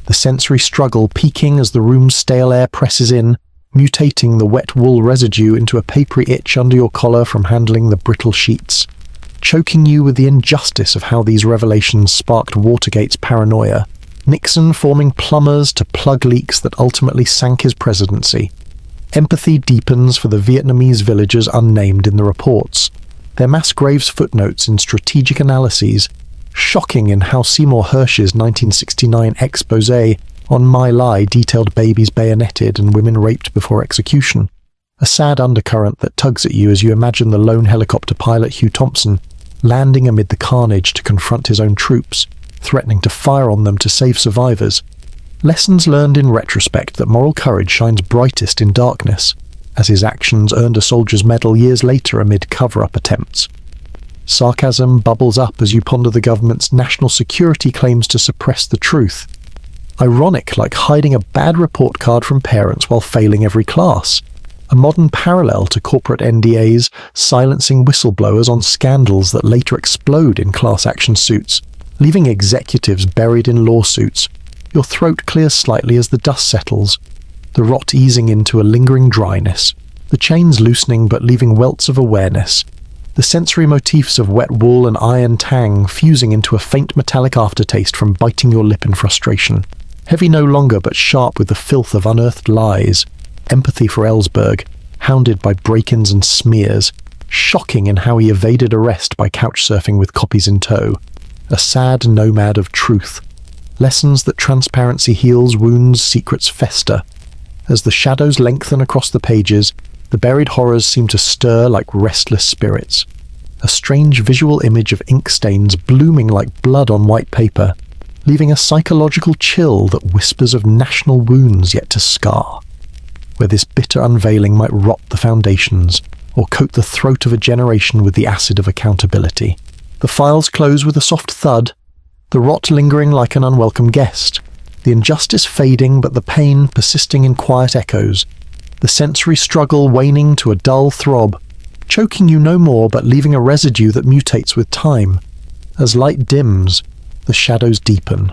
The sensory struggle peaking as the room's stale air presses in, mutating the wet wool residue into a papery itch under your collar from handling the brittle sheets. Choking you with the injustice of how these revelations sparked Watergate's paranoia. Nixon forming plumbers to plug leaks that ultimately sank his presidency. Empathy deepens for the Vietnamese villagers unnamed in the reports. Their mass graves footnotes in strategic analyses, shocking in how Seymour Hersh's 1969 exposé on My Lai detailed babies bayoneted and women raped before execution. A sad undercurrent that tugs at you as you imagine the lone helicopter pilot Hugh Thompson landing amid the carnage to confront his own troops, threatening to fire on them to save survivors. Lessons learned in retrospect that moral courage shines brightest in darkness, as his actions earned a soldier's medal years later amid cover-up attempts. Sarcasm bubbles up as you ponder the government's national security claims to suppress the truth. Ironic, like hiding a bad report card from parents while failing every class. A modern parallel to corporate NDAs silencing whistleblowers on scandals that later explode in class action suits, leaving executives buried in lawsuits. Your throat clears slightly as the dust settles, the rot easing into a lingering dryness, the chains loosening but leaving welts of awareness, the sensory motifs of wet wool and iron tang fusing into a faint metallic aftertaste from biting your lip in frustration. Heavy no longer but sharp with the filth of unearthed lies. Empathy for Ellsberg, hounded by break-ins and smears, shocking in how he evaded arrest by couch-surfing with copies in tow. A sad nomad of truth. Lessons that transparency heals wounds, secrets fester. As the shadows lengthen across the pages, the buried horrors seem to stir like restless spirits. A strange visual image of ink stains blooming like blood on white paper, leaving a psychological chill that whispers of national wounds yet to scar, where this bitter unveiling might rot the foundations or coat the throat of a generation with the acid of accountability. The files close with a soft thud, the rot lingering like an unwelcome guest, the injustice fading but the pain persisting in quiet echoes, the sensory struggle waning to a dull throb, choking you no more but leaving a residue that mutates with time. As light dims, the shadows deepen,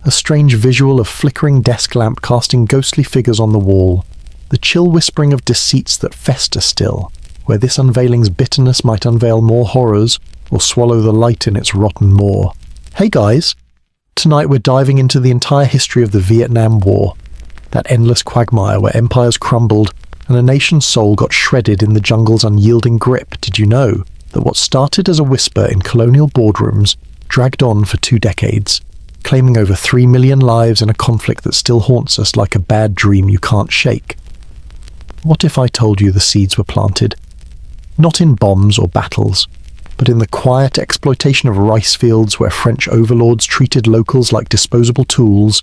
a strange visual of flickering desk lamp casting ghostly figures on the wall, the chill whispering of deceits that fester still, where this unveiling's bitterness might unveil more horrors or swallow the light in its rotten maw. Hey guys! Tonight we're diving into the entire history of the Vietnam War, that endless quagmire where empires crumbled and a nation's soul got shredded in the jungle's unyielding grip. Did you know that what started as a whisper in colonial boardrooms dragged on for 2 decades, claiming over 3 million lives in a conflict that still haunts us like a bad dream you can't shake? What if I told you the seeds were planted, not in bombs or battles, but in the quiet exploitation of rice fields where French overlords treated locals like disposable tools,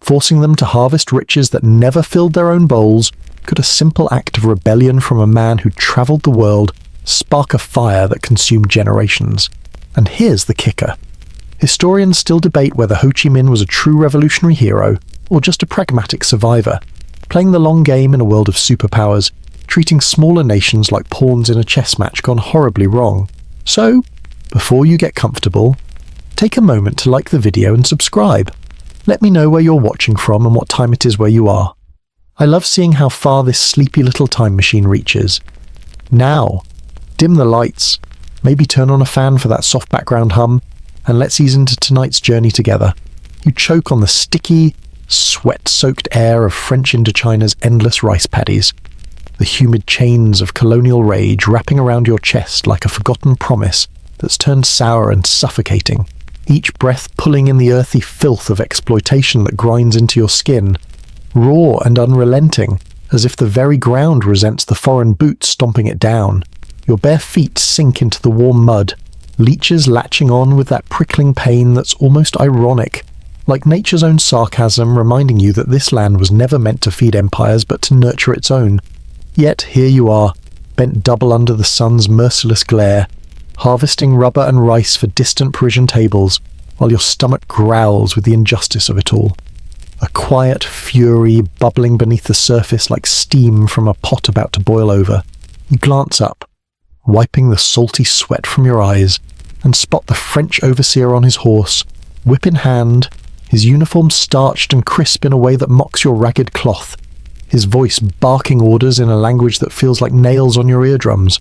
forcing them to harvest riches that never filled their own bowls? Could a simple act of rebellion from a man who travelled the world spark a fire that consumed generations? And here's the kicker. Historians still debate whether Ho Chi Minh was a true revolutionary hero or just a pragmatic survivor, playing the long game in a world of superpowers, treating smaller nations like pawns in a chess match gone horribly wrong. So, before you get comfortable, take a moment to like the video and subscribe. Let me know where you're watching from and what time it is where you are. I love seeing how far this sleepy little time machine reaches. Now, dim the lights, maybe turn on a fan for that soft background hum, and let's ease into tonight's journey together. You choke on the sticky, sweat-soaked air of French Indochina's endless rice paddies, the humid chains of colonial rage wrapping around your chest like a forgotten promise that's turned sour and suffocating, each breath pulling in the earthy filth of exploitation that grinds into your skin, raw and unrelenting, as if the very ground resents the foreign boots stomping it down. Your bare feet sink into the warm mud, leeches latching on with that prickling pain that's almost ironic, like nature's own sarcasm reminding you that this land was never meant to feed empires but to nurture its own. Yet here you are, bent double under the sun's merciless glare, harvesting rubber and rice for distant Parisian tables, while your stomach growls with the injustice of it all. A quiet fury bubbling beneath the surface like steam from a pot about to boil over. You glance up, wiping the salty sweat from your eyes, and spot the French overseer on his horse, whip in hand, his uniform starched and crisp in a way that mocks your ragged cloth, his voice barking orders in a language that feels like nails on your eardrums,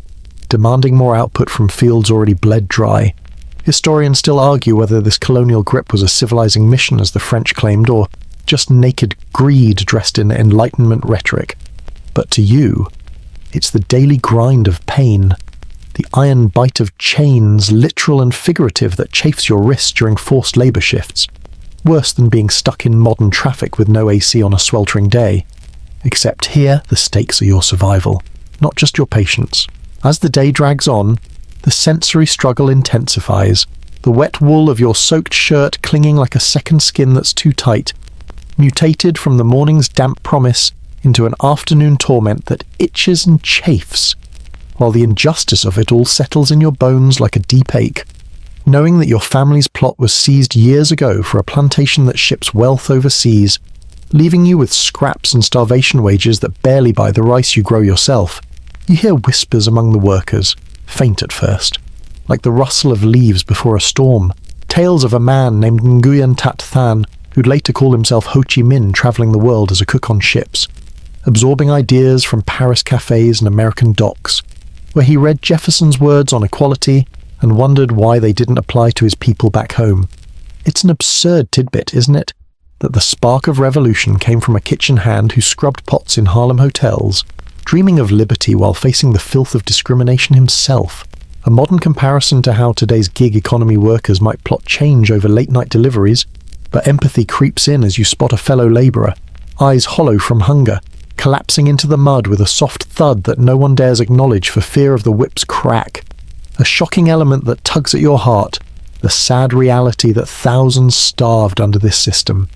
demanding more output from fields already bled dry. Historians still argue whether this colonial grip was a civilizing mission as the French claimed, or just naked greed dressed in Enlightenment rhetoric. But to you, it's the daily grind of pain, the iron bite of chains, literal and figurative, that chafes your wrists during forced labour shifts. Worse than being stuck in modern traffic with no AC on a sweltering day. Except here, the stakes are your survival, not just your patience. As the day drags on, the sensory struggle intensifies, the wet wool of your soaked shirt clinging like a second skin that's too tight, mutated from the morning's damp promise into an afternoon torment that itches and chafes, while the injustice of it all settles in your bones like a deep ache, knowing that your family's plot was seized years ago for a plantation that ships wealth overseas, leaving you with scraps and starvation wages that barely buy the rice you grow yourself. You hear whispers among the workers, faint at first, like the rustle of leaves before a storm, tales of a man named Nguyen Tat Than who'd later call himself Ho Chi Minh travelling the world as a cook on ships, absorbing ideas from Paris cafes and American docks, where he read Jefferson's words on equality and wondered why they didn't apply to his people back home. It's an absurd tidbit, isn't it, that the spark of revolution came from a kitchen hand who scrubbed pots in Harlem hotels, dreaming of liberty while facing the filth of discrimination himself. A modern comparison to how today's gig economy workers might plot change over late-night deliveries, but empathy creeps in as you spot a fellow labourer, eyes hollow from hunger, collapsing into the mud with a soft thud that no one dares acknowledge for fear of the whip's crack. A shocking element that tugs at your heart, the sad reality that thousands starved under this system,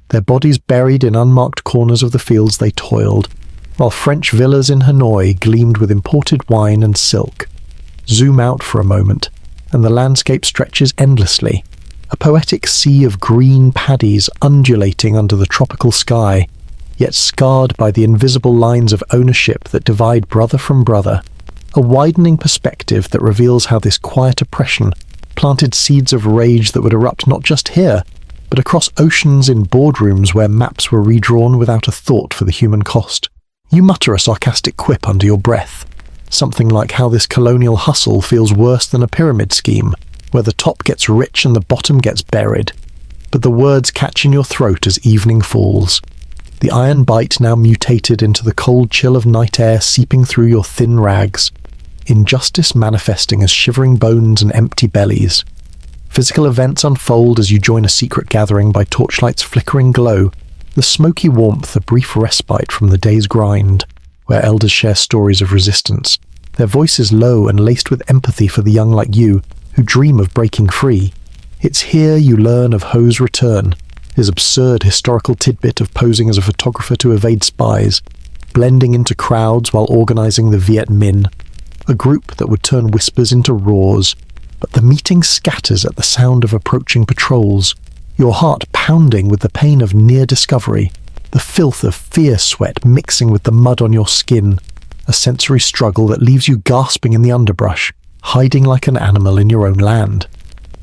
their bodies buried in unmarked corners of the fields they toiled, while French villas in Hanoi gleamed with imported wine and silk. Zoom out for a moment, and the landscape stretches endlessly, a poetic sea of green paddies undulating under the tropical sky, yet scarred by the invisible lines of ownership that divide brother from brother, a widening perspective that reveals how this quiet oppression planted seeds of rage that would erupt not just here, but across oceans in boardrooms where maps were redrawn without a thought for the human cost. You mutter a sarcastic quip under your breath, something like how this colonial hustle feels worse than a pyramid scheme, where the top gets rich and the bottom gets buried. But the words catch in your throat as evening falls. The iron bite now mutated into the cold chill of night air seeping through your thin rags. Injustice manifesting as shivering bones and empty bellies. Physical events unfold as you join a secret gathering by torchlight's flickering glow, the smoky warmth a brief respite from the day's grind, where elders share stories of resistance, their voices low and laced with empathy for the young like you, who dream of breaking free. It's here you learn of Ho's return, his absurd historical tidbit of posing as a photographer to evade spies, blending into crowds while organizing the Viet Minh, a group that would turn whispers into roars. But the meeting scatters at the sound of approaching patrols, your heart pounding with the pain of near discovery, the filth of fear sweat mixing with the mud on your skin, a sensory struggle that leaves you gasping in the underbrush, hiding like an animal in your own land.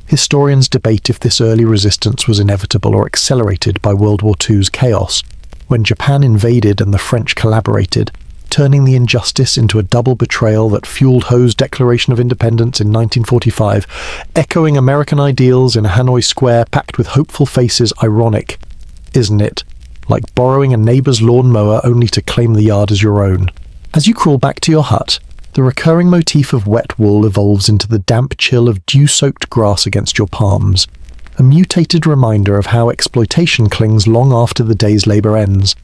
Historians debate if this early resistance was inevitable or accelerated by World War II's chaos, when Japan invaded and the French collaborated, turning the injustice into a double betrayal that fueled Ho's Declaration of Independence in 1945, echoing American ideals in a Hanoi square packed with hopeful faces. Ironic, isn't it? Like borrowing a neighbour's lawnmower only to claim the yard as your own. As you crawl back to your hut, the recurring motif of wet wool evolves into the damp chill of dew-soaked grass against your palms, a mutated reminder of how exploitation clings long after the day's labour ends,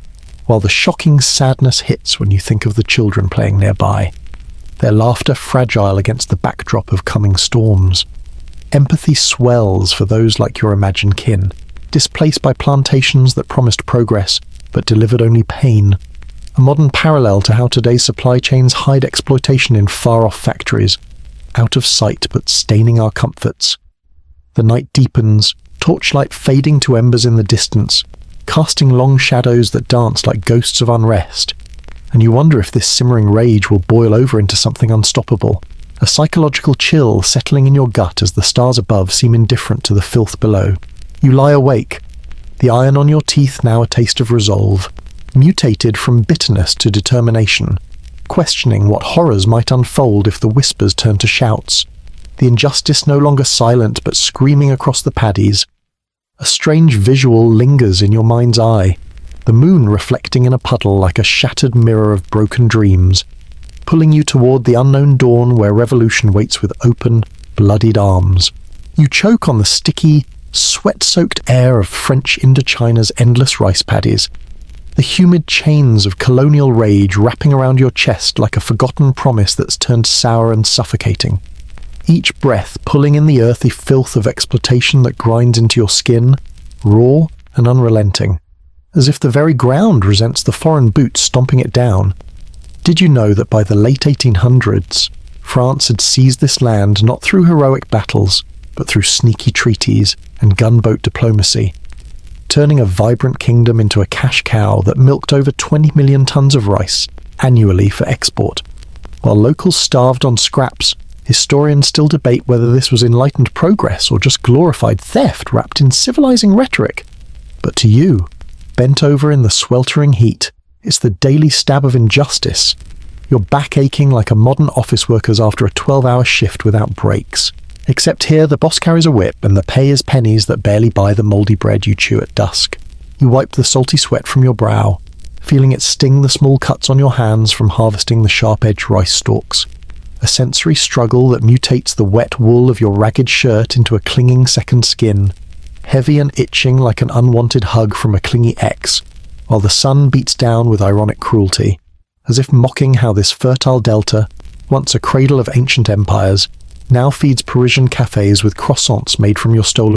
while the shocking sadness hits when you think of the children playing nearby, their laughter fragile against the backdrop of coming storms. Empathy swells for those like your imagined kin, displaced by plantations that promised progress but delivered only pain, a modern parallel to how today's supply chains hide exploitation in far-off factories, out of sight but staining our comforts. The night deepens, torchlight fading to embers in the distance, casting long shadows that dance like ghosts of unrest, and you wonder if this simmering rage will boil over into something unstoppable, a psychological chill settling in your gut as the stars above seem indifferent to the filth below. You lie awake, the iron on your teeth now a taste of resolve, mutated from bitterness to determination, questioning what horrors might unfold if the whispers turned to shouts, the injustice no longer silent but screaming across the paddies. A strange visual lingers in your mind's eye, the moon reflecting in a puddle like a shattered mirror of broken dreams, pulling you toward the unknown dawn where revolution waits with open, bloodied arms. You choke on the sticky, sweat-soaked air of French Indochina's endless rice paddies, the humid chains of colonial rage wrapping around your chest like a forgotten promise that's turned sour and suffocating. Each breath pulling in the earthy filth of exploitation that grinds into your skin, raw and unrelenting, as if the very ground resents the foreign boots stomping it down. Did you know that by the late 1800s, France had seized this land not through heroic battles, but through sneaky treaties and gunboat diplomacy, turning a vibrant kingdom into a cash cow that milked over 20 million tons of rice annually for export? While locals starved on scraps, historians still debate whether this was enlightened progress or just glorified theft wrapped in civilizing rhetoric. But to you, bent over in the sweltering heat, it's the daily stab of injustice. You're back aching like a modern office worker's after a 12-hour shift without breaks. Except here the boss carries a whip and the pay is pennies that barely buy the mouldy bread you chew at dusk. You wipe the salty sweat from your brow, feeling it sting the small cuts on your hands from harvesting the sharp-edged rice stalks. A sensory struggle that mutates the wet wool of your ragged shirt into a clinging second skin, heavy and itching like an unwanted hug from a clingy ex, while the sun beats down with ironic cruelty, as if mocking how this fertile delta, once a cradle of ancient empires, now feeds Parisian cafes with croissants made from your stolen